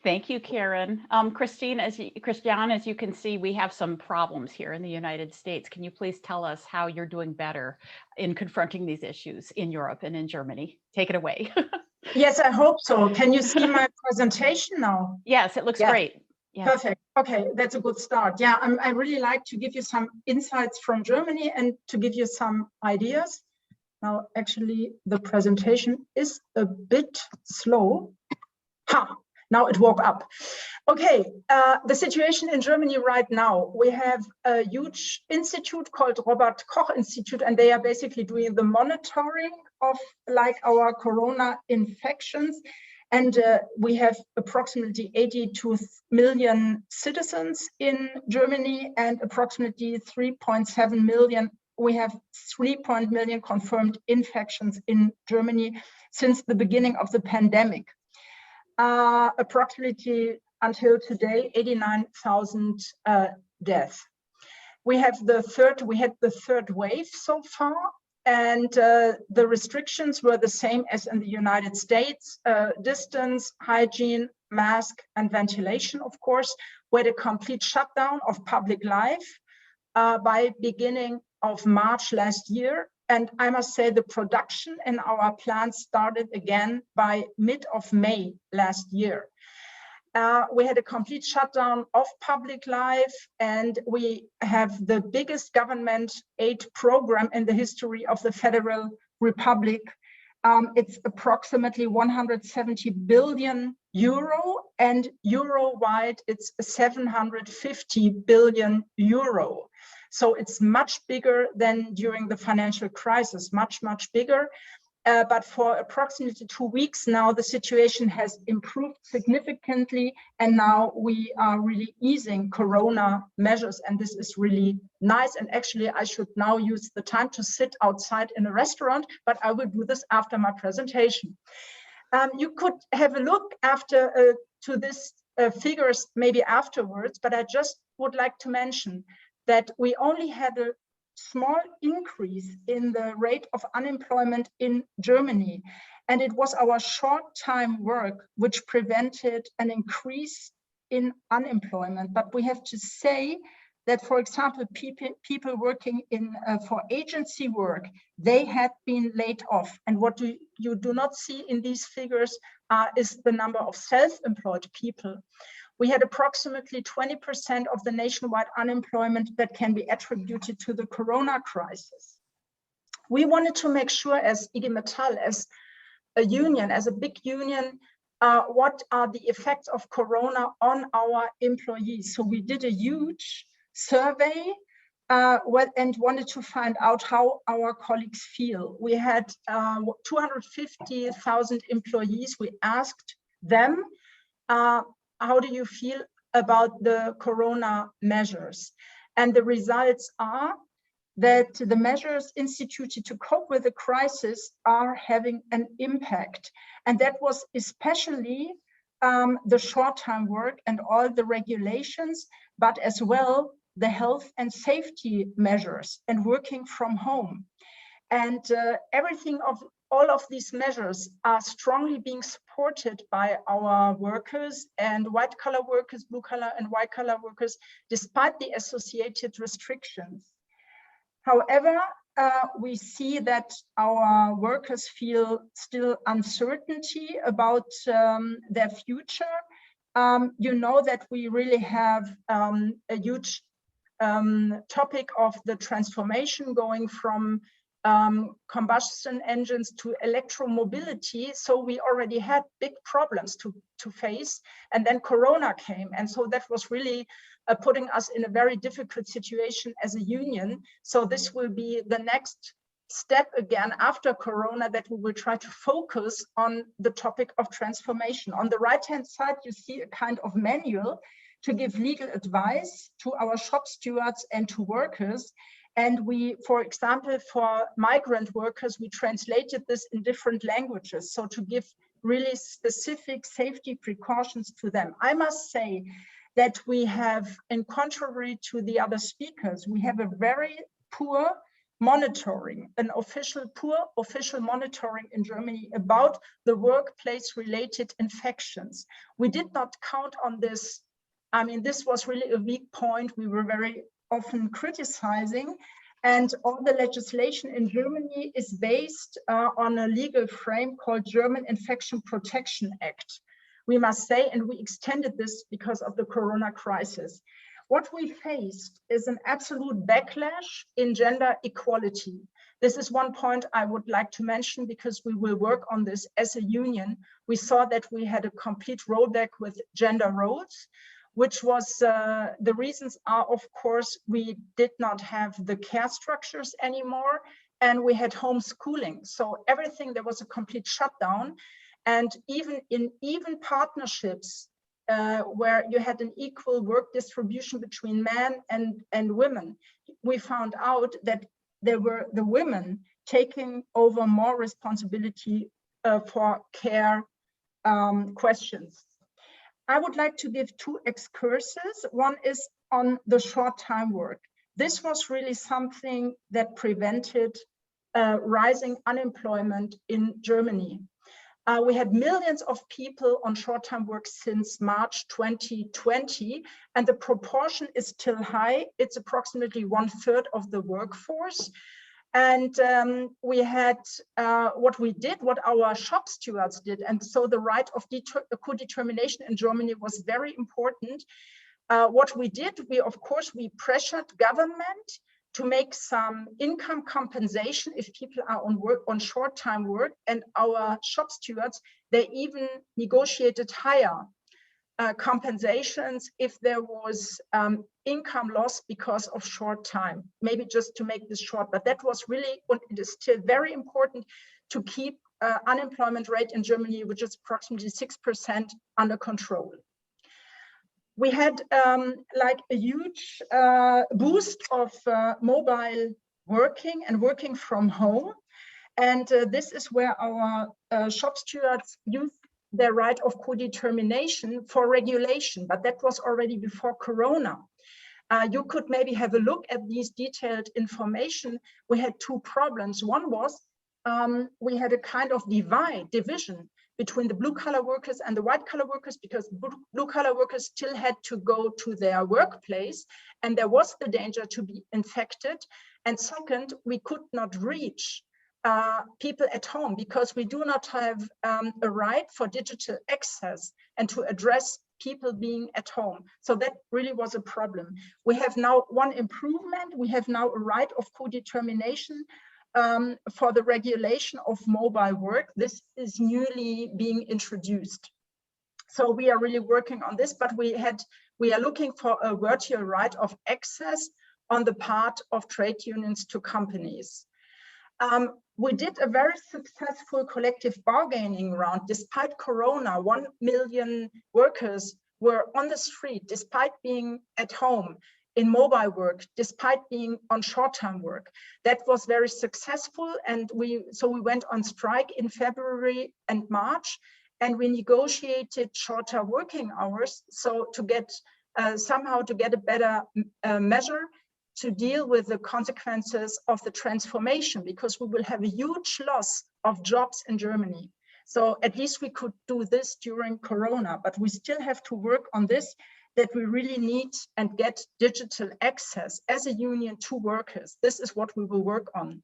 S1: Thank you, Karen. Christiane, as you can see, we have some problems here in the United States. Can you please tell us how you're doing better in confronting these issues in Europe and in Germany? Take it away.
S5: Yes, I hope so. Can you see my presentation now?
S1: Yes, it looks great. Yes.
S5: Perfect. Okay, that's a good start. Yeah, I really like to give you some insights from Germany and to give you some ideas. Now, actually, the presentation is a bit slow. Now it woke up. Okay, the situation in Germany right now, we have a huge institute called Robert Koch Institute, and they are basically doing the monitoring of like our corona infections. And we have approximately 82 million citizens in Germany and approximately 3.7 million. We have 3 million confirmed infections in Germany since the beginning of the pandemic. Approximately until today, 89,000 deaths. We had the third wave so far, and the restrictions were the same as in the United States: distance, hygiene, mask, and ventilation, of course. We had a complete shutdown of public life by beginning of March last year. And I must say the production in our plants started again by mid of May last year. We had a complete shutdown of public life, and we have the biggest government aid program in the history of the Federal Republic. It's approximately 170 billion euro, and euro-wide it's 750 billion euro. So it's much bigger than during the financial crisis, much bigger. But for approximately 2 weeks now, the situation has improved significantly, and now we are really easing corona measures, and this is really nice. And actually, I should now use the time to sit outside in a restaurant, but I will do this after my presentation. You could have a look after to this figures maybe afterwards, but I just would like to mention that we only had a small increase in the rate of unemployment in Germany. And it was our short-time work which prevented an increase in unemployment. But we have to say that, for example, people working for agency work, they had been laid off. And what you do not see in these figures is the number of self-employed people. We had approximately 20% of the nationwide unemployment that can be attributed to the corona crisis. We wanted to make sure, as IG Metall, as a union, as a big union, what are the effects of Corona on our employees. So we did a huge survey and wanted to find out how our colleagues feel. We had 250,000 employees. We asked them, how do you feel about the Corona measures? And the results are that the measures instituted to cope with the crisis are having an impact. And that was especially the short-time work and all the regulations, but as well the health and safety measures and working from home. And all of these measures are strongly being supported by our workers, and white-collar workers, blue-collar and white-collar workers, despite the associated restrictions. However, we see that our workers feel still uncertainty about their future. You know that we really have a huge topic of the transformation going from combustion engines to electromobility. So we already had big problems to face, and then Corona came. And so that was really putting us in a very difficult situation as a union. So this will be the next step again after Corona, that we will try to focus on the topic of transformation. On the right-hand side, you see a kind of manual to give legal advice to our shop stewards and to workers. And we, for example, for migrant workers, we translated this in different languages. So to give really specific safety precautions to them. I must say that we have, in contrary to the other speakers, we have a very poor monitoring, poor official monitoring in Germany about the workplace-related infections. We did not count on this. I mean, this was really a weak point we were very often criticizing. And all the legislation in Germany is based on a legal frame called German Infection Protection Act, we must say, and we extended this because of the Corona crisis. What we faced is an absolute backlash in gender equality. This is one point I would like to mention, because we will work on this as a union. We saw that we had a complete rollback with gender roles, which was, the reasons are, of course, we did not have the care structures anymore, and we had homeschooling. So everything, there was a complete shutdown. And even in partnerships where you had an equal work distribution between men and women, we found out that there were the women taking over more responsibility for care questions. I would like to give two excursus. One is on the short-time work. This was really something that prevented rising unemployment in Germany. We had millions of people on short-time work since March 2020, and the proportion is still high. It's approximately 1/3 of the workforce. And we had what our shop stewards did. And so the right of co-determination in Germany was very important. What we did, we pressured government to make some income compensation if people are on short-time work, and our shop stewards, they even negotiated higher compensations if there was income loss because of short time. Maybe just to make this short, but that was really, and it is still very important to keep unemployment rate in Germany, which is approximately 6%, under control. We had like a huge boost of mobile working and working from home. And this is where our shop stewards used their right of co-determination for regulation, but that was already before Corona. You could maybe have a look at these detailed information. We had two problems. One was we had a kind of division between the blue-collar workers and the white-collar workers, because blue-collar workers still had to go to their workplace, and there was the danger to be infected. And second, we could not reach people at home, because we do not have a right for digital access and to address people being at home. So that really was a problem. We have now one improvement. We have now a right of co-determination for the regulation of mobile work. This is newly being introduced. So we are really working on this, but we are looking for a virtual right of access on the part of trade unions to companies. We did a very successful collective bargaining round. Despite Corona, 1 million workers were on the street, despite being at home in mobile work, despite being on short-term work. That was very successful, and so we went on strike in February and March, and we negotiated shorter working hours, so to get somehow to get a better measure to deal with the consequences of the transformation, because we will have a huge loss of jobs in Germany. So at least we could do this during Corona, but we still have to work on this, that we really need and get digital access as a union to workers. This is what we will work on.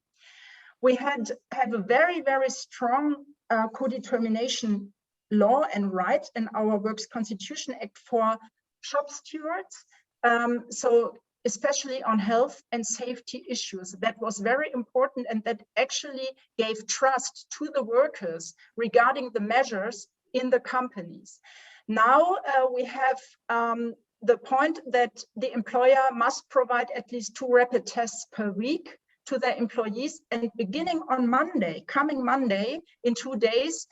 S5: We have a very, very strong co-determination law and right in our Works Constitution Act for shop stewards. So especially on health and safety issues. That was very important, and that actually gave trust to the workers regarding the measures in the companies. Now we have the point that the employer must provide at least 2 rapid tests per week to their employees, and beginning on Monday, coming Monday, in 2 days,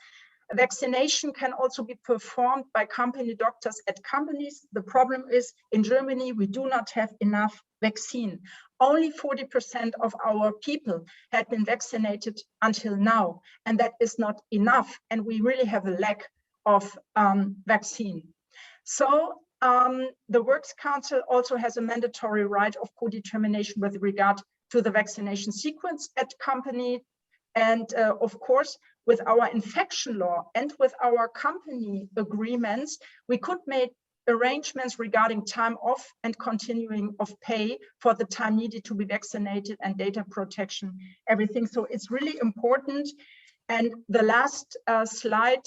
S5: vaccination can also be performed by company doctors at companies. The problem is, in Germany, we do not have enough vaccine. Only 40% of our people had been vaccinated until now, and that is not enough. And we really have a lack of vaccine. So the Works Council also has a mandatory right of co-determination with regard to the vaccination sequence at company. And of course, with our infection law and with our company agreements, we could make arrangements regarding time off and continuing of pay for the time needed to be vaccinated and data protection, everything. So it's really important. And the last slide,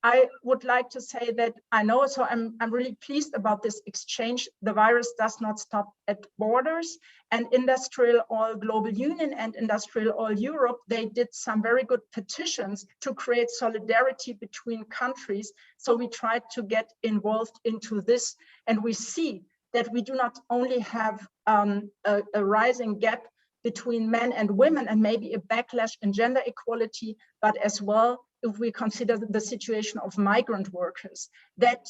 S5: I would like to say that I know, so I'm really pleased about this exchange. The virus does not stop at borders, and Industrial All Global Union and Industrial All Europe, they did some very good petitions to create solidarity between countries. So we tried to get involved into this, and we see that we do not only have a rising gap between men and women and maybe a backlash in gender equality, but as well, if we consider the situation of migrant workers, that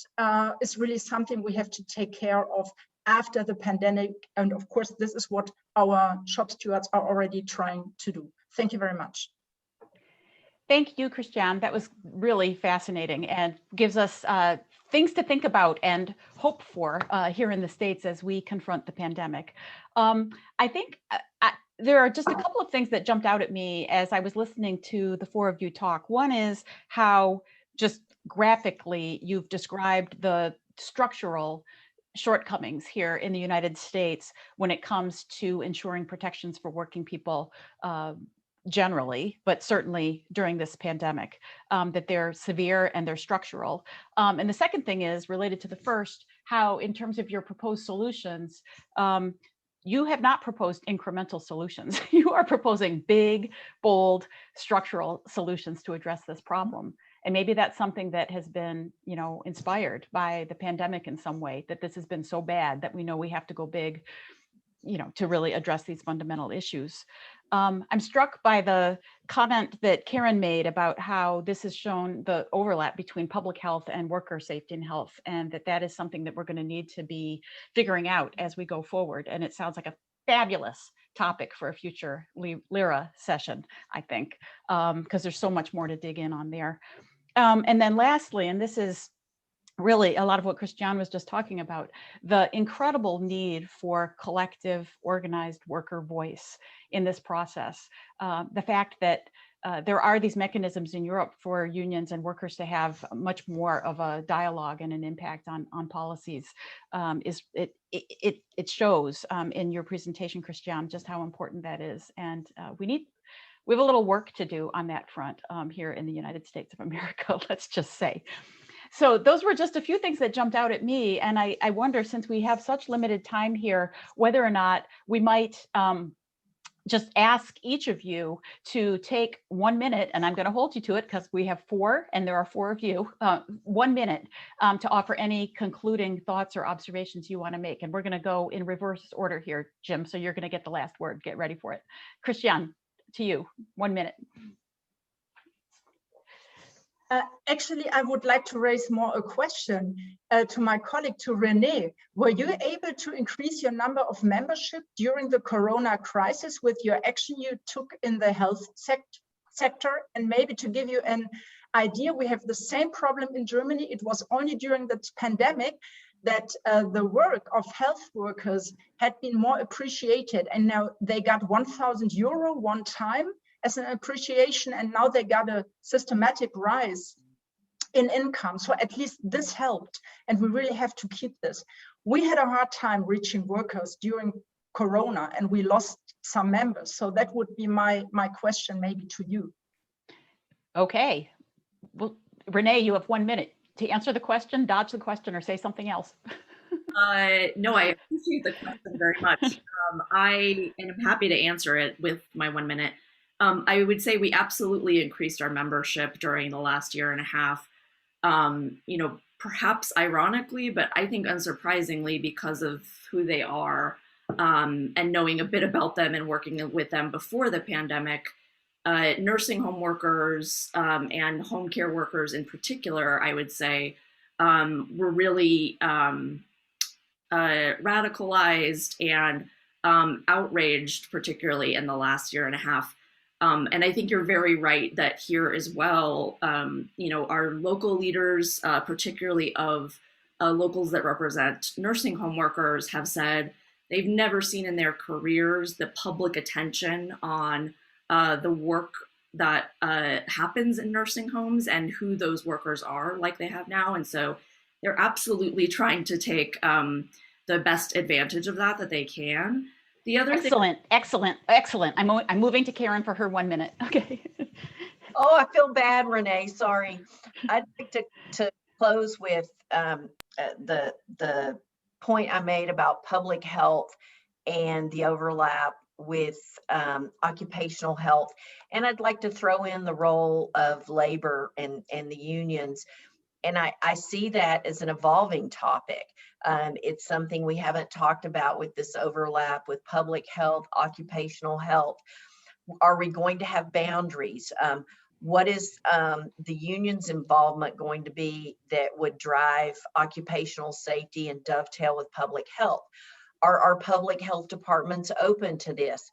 S5: is really something we have to take care of after the pandemic. And of course, this is what our shop stewards are already trying to do. Thank you very much.
S1: Thank you, Christiane. That was really fascinating and gives us things to think about and hope for here in the States as we confront the pandemic. I think there are just a couple of things that jumped out at me as I was listening to the 4 of you talk. One is how just graphically you've described the structural shortcomings here in the United States when it comes to ensuring protections for working people generally, but certainly during this pandemic, that they're severe and they're structural. And the second thing is related to the first, how in terms of your proposed solutions, you have not proposed incremental solutions. You are proposing big, bold, structural solutions to address this problem. And maybe that's something that has been, inspired by the pandemic in some way, that this has been so bad that we know we have to go big, to really address these fundamental issues. I'm struck by the comment that Karen made about how this has shown the overlap between public health and worker safety and health, and that is something that we're going to need to be figuring out as we go forward. And it sounds like a fabulous topic for a future LIRA session, I think, because there's so much more to dig in on there. And then lastly, and this is really a lot of what Christiane was just talking about, the incredible need for collective organized worker voice in this process. The fact that there are these mechanisms in Europe for unions and workers to have much more of a dialogue and an impact on policies it shows in your presentation, Christiane, just how important that is. And we have a little work to do on that front here in the United States of America, let's just say. So those were just a few things that jumped out at me. And I wonder, since we have such limited time here, whether or not we might just ask each of you to take 1 minute, and I'm going to hold you to it because we have 4 and there are 4 of you, 1 minute to offer any concluding thoughts or observations you want to make. And we're going to go in reverse order here, Jim. So you're going to get the last word. Get ready for it. Christian, to you, 1 minute.
S5: Actually, I would like to raise more a question to my colleague, to Renee. Were you able to increase your number of membership during the Corona crisis with your action you took in the health sector? And maybe to give you an idea, we have the same problem in Germany. It was only during the pandemic that the work of health workers had been more appreciated. And now they got €1,000 one time as an appreciation, and now they got a systematic rise in income. So at least this helped, and we really have to keep this. We had a hard time reaching workers during Corona, and we lost some members. So that would be my question maybe to you.
S1: Okay. Well, Renee, you have 1 minute to answer the question, dodge the question, or say something else.
S3: No, I appreciate the question very much. I am happy to answer it with my 1 minute. I would say we absolutely increased our membership during the last year and a half. Perhaps ironically, but I think unsurprisingly because of who they are, and knowing a bit about them and working with them before the pandemic. Nursing home workers and home care workers in particular, I would say, were really radicalized and outraged, particularly in the last year and a half. And I think you're very right that here as well, our local leaders, particularly of locals that represent nursing home workers, have said they've never seen in their careers the public attention on the work that happens in nursing homes and who those workers are like they have now. And so they're absolutely trying to take the best advantage of that they can. The other
S1: Excellent. I'm moving to Karen for her 1 minute. Okay.
S4: Oh, I feel bad, Renee. Sorry. I'd like to close with the point I made about public health and the overlap with occupational health. And I'd like to throw in the role of labor and the unions. And I see that as an evolving topic. It's something we haven't talked about with this overlap with public health, occupational health. Are we going to have boundaries? What is the union's involvement going to be that would drive occupational safety and dovetail with public health? Are our public health departments open to this?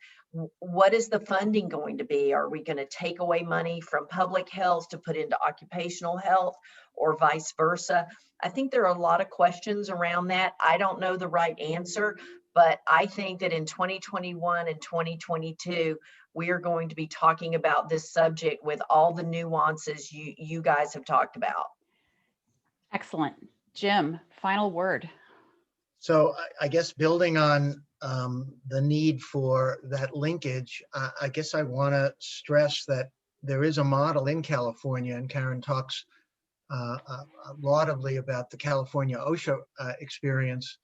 S4: What is the funding going to be? Are we going to take away money from public health to put into occupational health, or vice versa? I think there are a lot of questions around that. I don't know the right answer, but I think that in 2021 and 2022, we are going to be talking about this subject with all the nuances you guys have talked about.
S1: Excellent. Jim, final word.
S2: So I guess building on the need for that linkage, I guess I want to stress that there is a model in California, and Karen talks laudably about the California OSHA experience.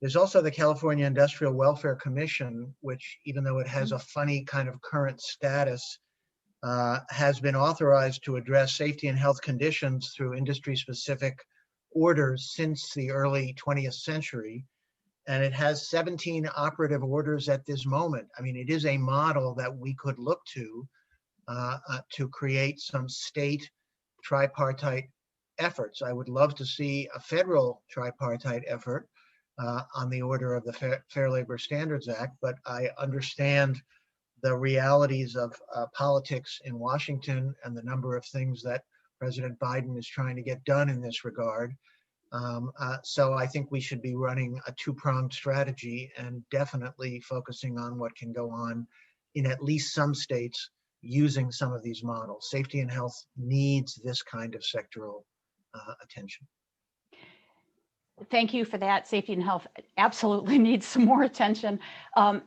S2: There's also the California Industrial Welfare Commission, which, even though it has a funny kind of current status, has been authorized to address safety and health conditions through industry-specific orders since the early 20th century. And it has 17 operative orders at this moment. I mean, it is a model that we could look to create some state tripartite efforts. I would love to see a federal tripartite effort on the order of the Fair Labor Standards Act, but I understand the realities of politics in Washington and the number of things that President Biden is trying to get done in this regard. So I think we should be running a two-pronged strategy and definitely focusing on what can go on in at least some states using some of these models. Safety and health needs this kind of sectoral attention.
S1: thank you for that. Safety and health absolutely needs some more attention.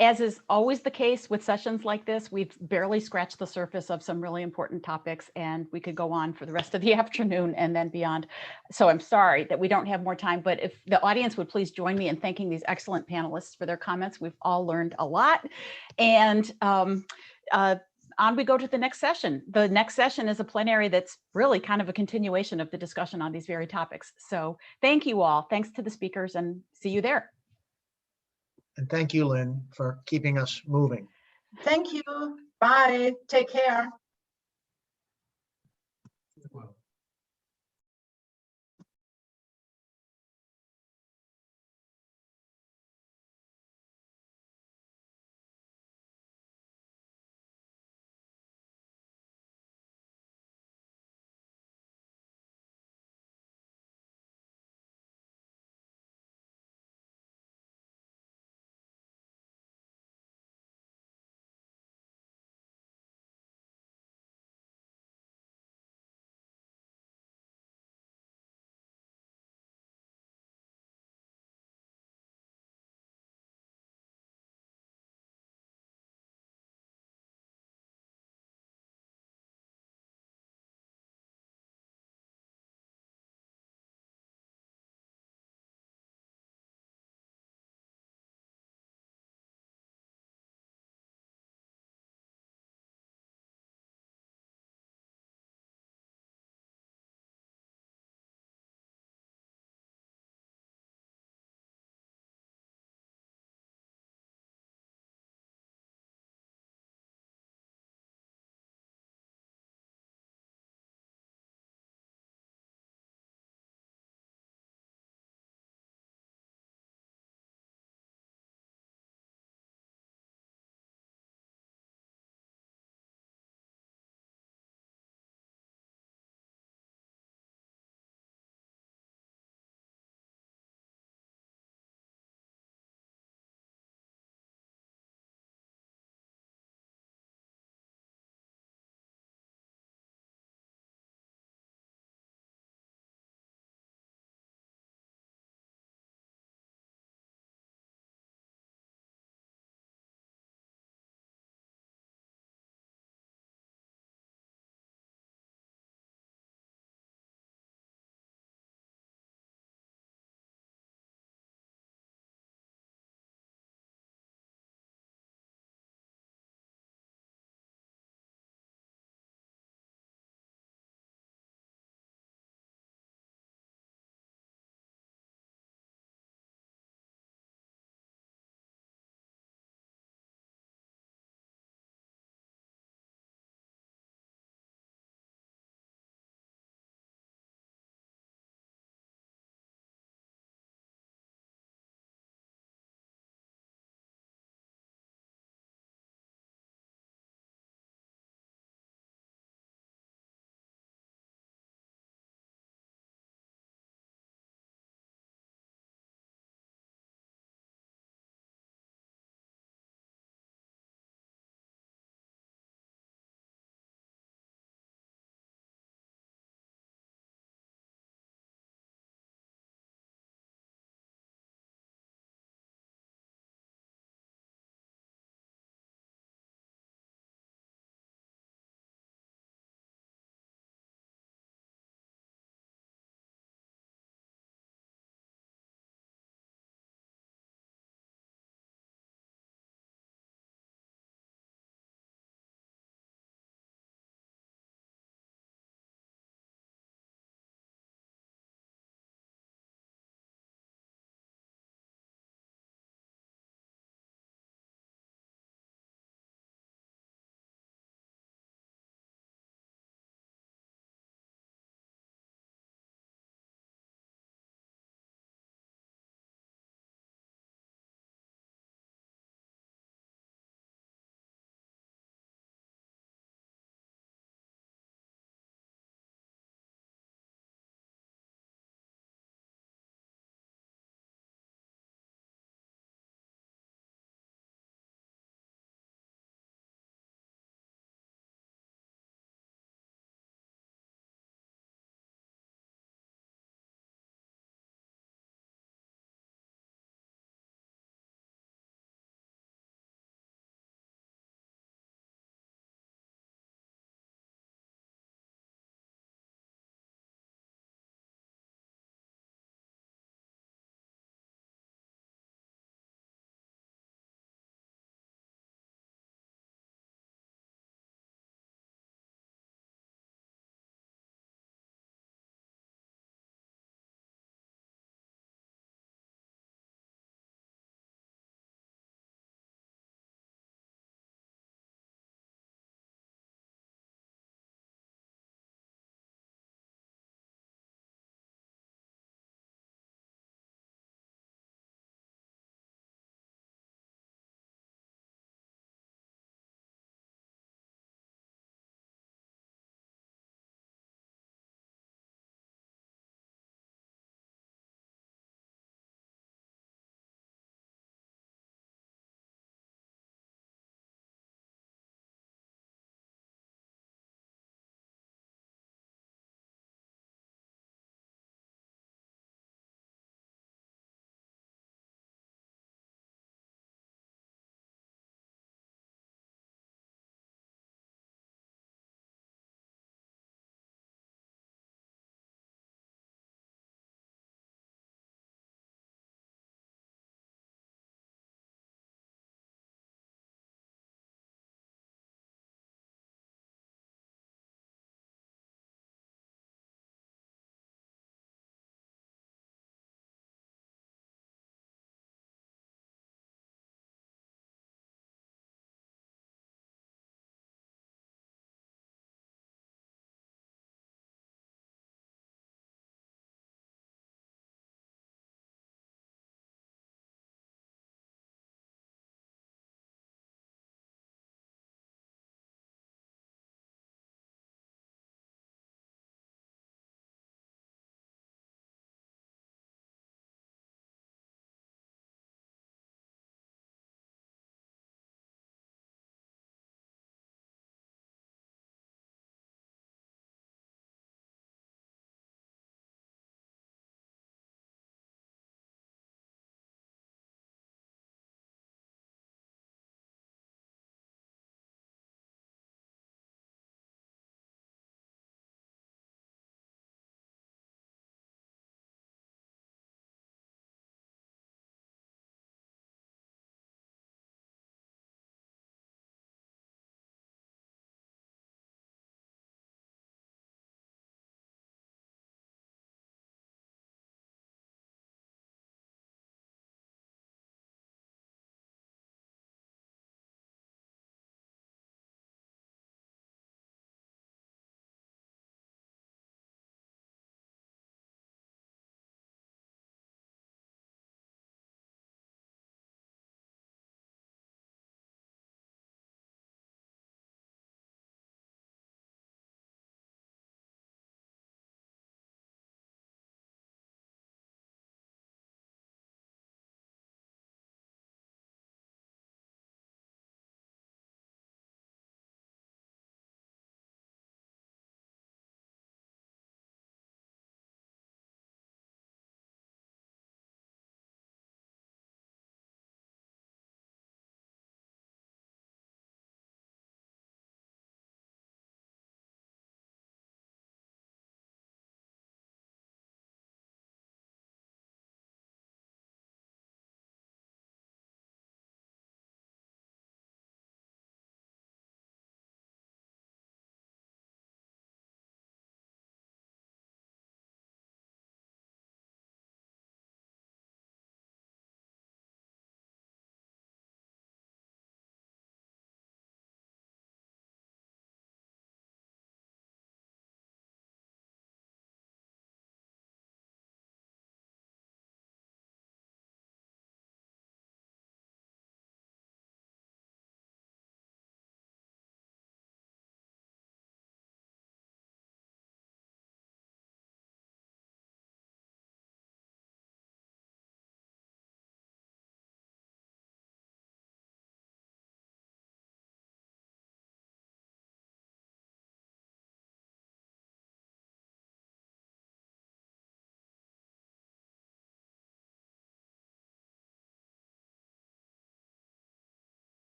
S1: As is always the case with sessions like this, we've barely scratched the surface of some really important topics, and we could go on for the rest of the afternoon and then beyond. So I'm sorry that we don't have more time, but if the audience would please join me in thanking these excellent panelists for their comments. We've all learned a lot. And on we go to the next session. The next session is a plenary that's really kind of a continuation of the discussion on these very topics. So thank you all. Thanks to the speakers, and see you there.
S2: And thank you, Lynn, for keeping us moving.
S5: Thank you. Bye. Take care.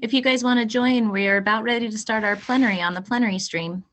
S6: If you guys want to join, we are about ready to start our plenary on the plenary stream.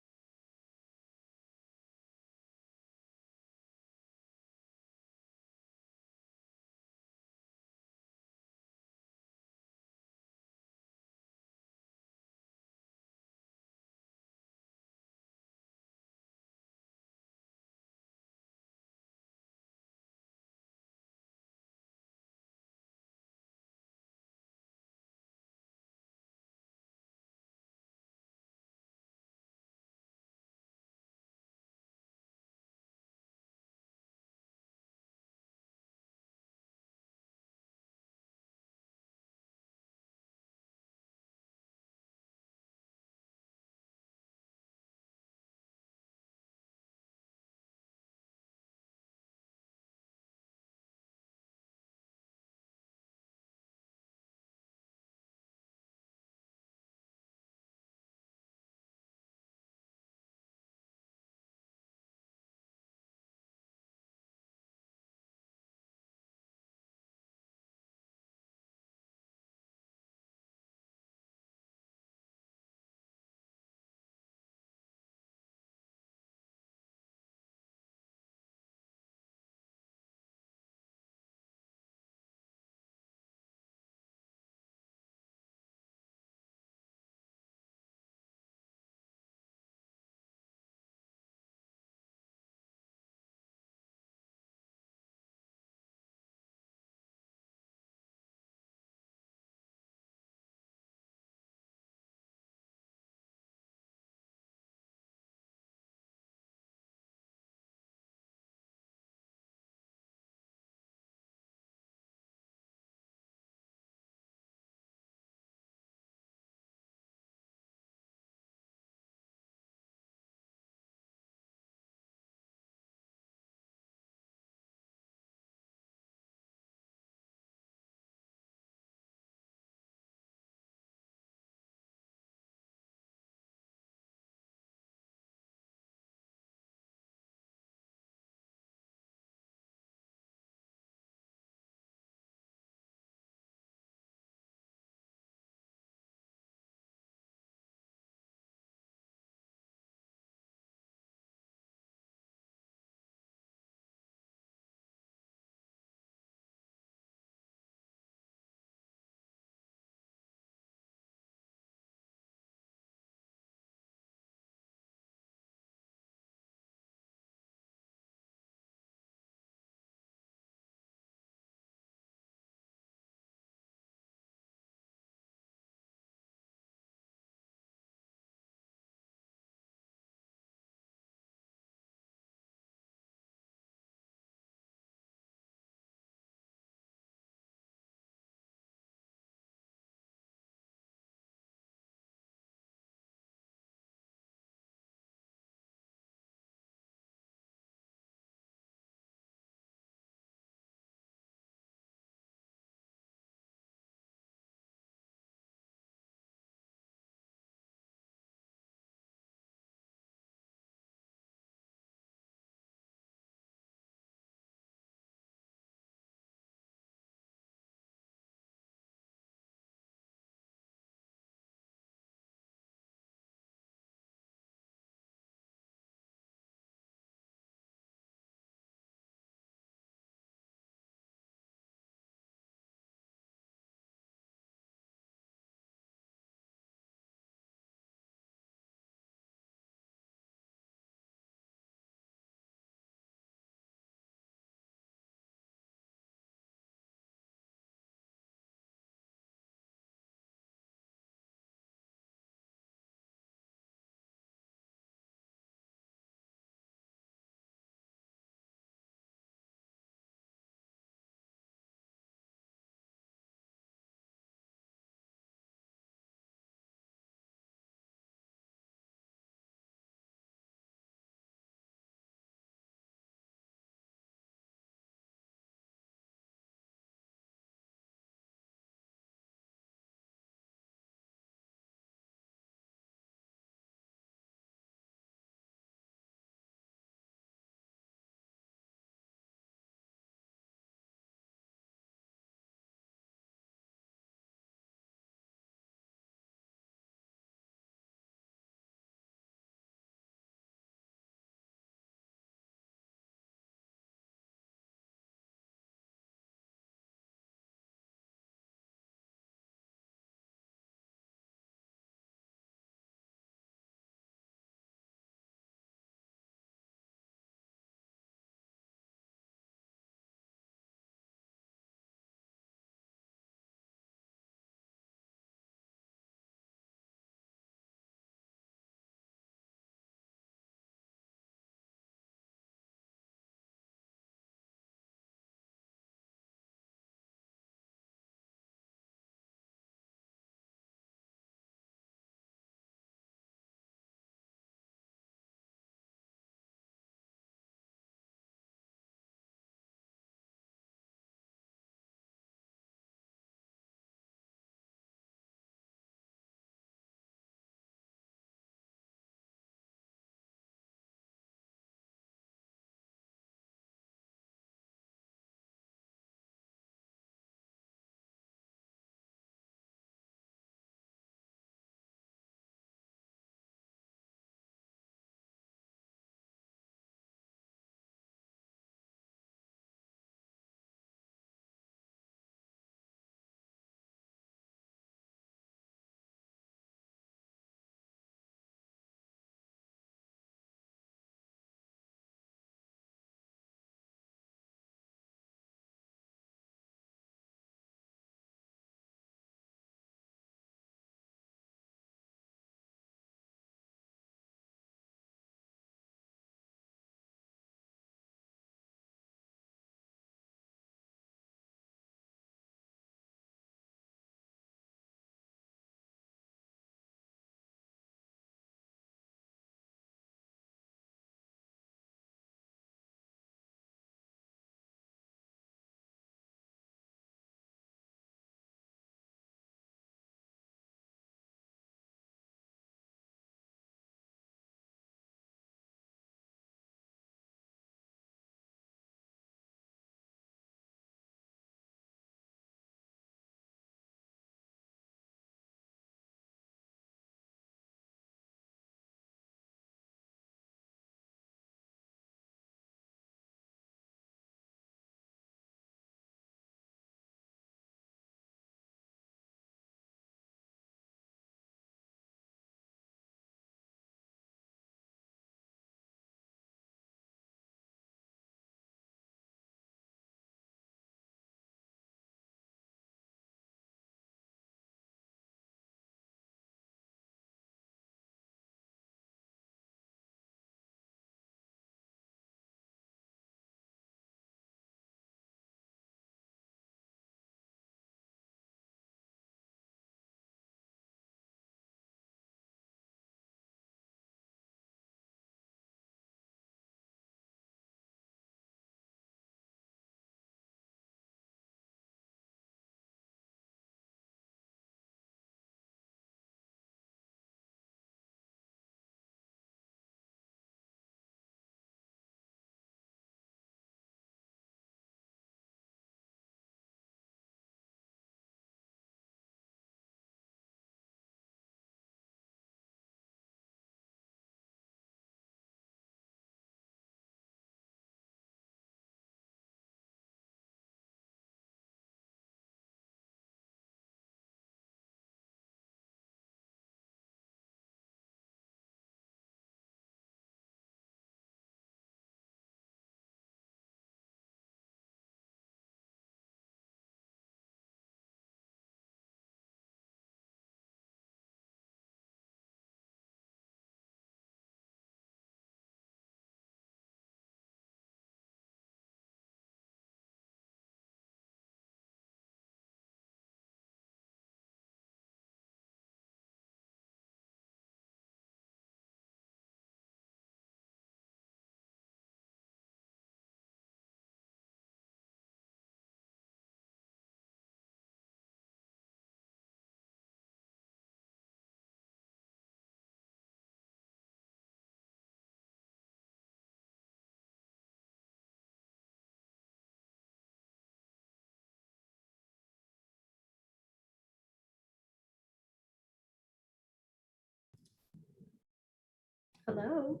S6: Hello.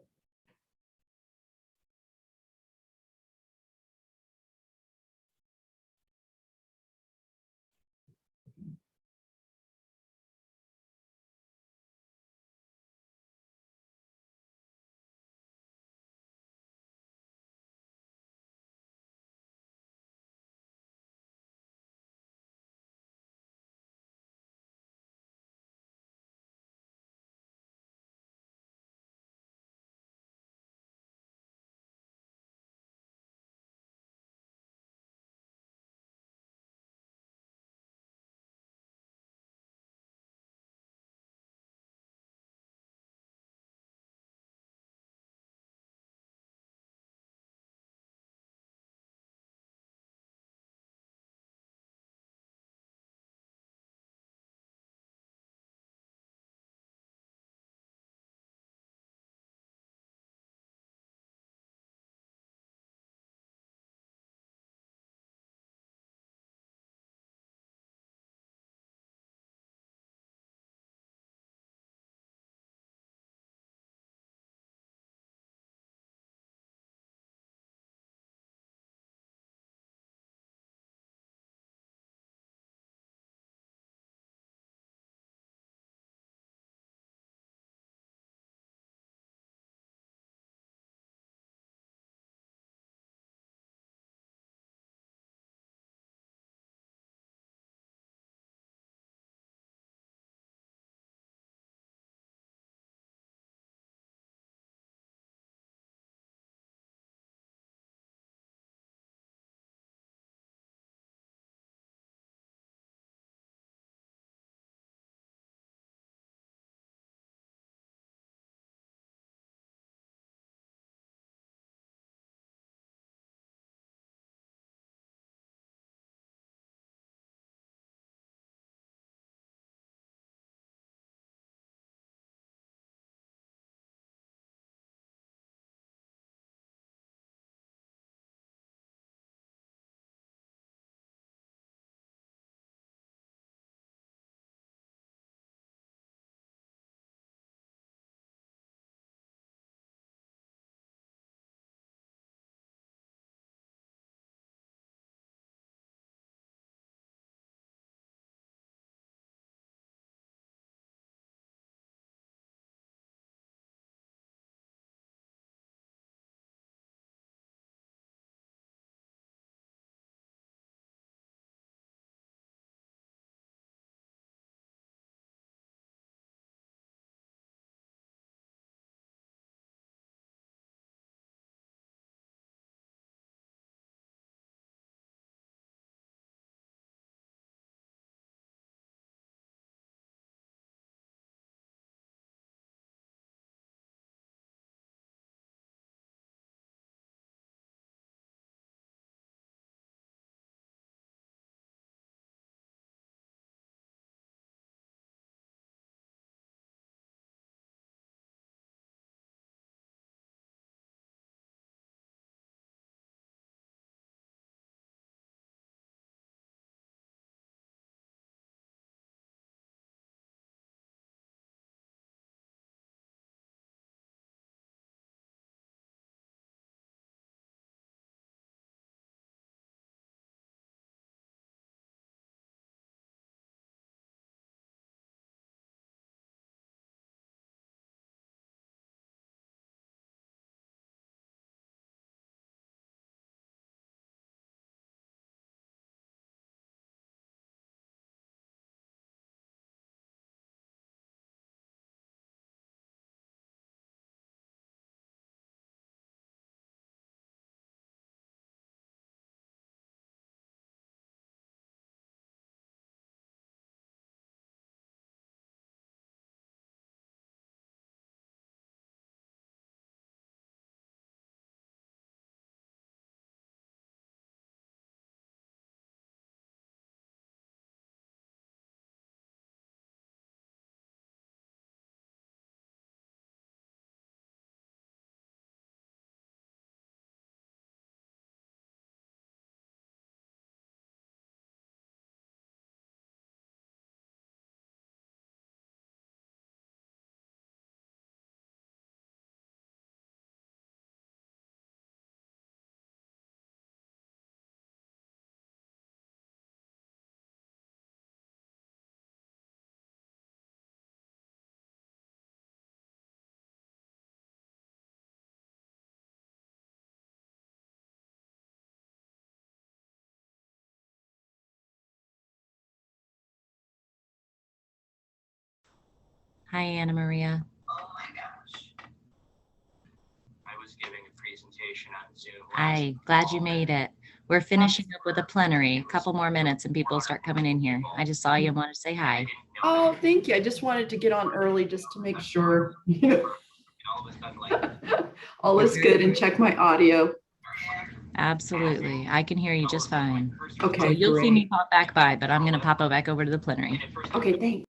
S6: Hi, Anna Maria.
S7: Oh my gosh. I was giving a presentation on Zoom.
S6: Hi, glad you made it. We're finishing up with a plenary. A couple more minutes and people start coming in here. I just saw you and want to say hi.
S8: Oh, thank you. I just wanted to get on early just to make sure all is good and check my audio.
S6: Absolutely. I can hear you just fine.
S8: Okay,
S6: So you'll see
S8: great.
S6: me pop back by, but I'm going to pop back over to the plenary.
S8: Okay, thanks.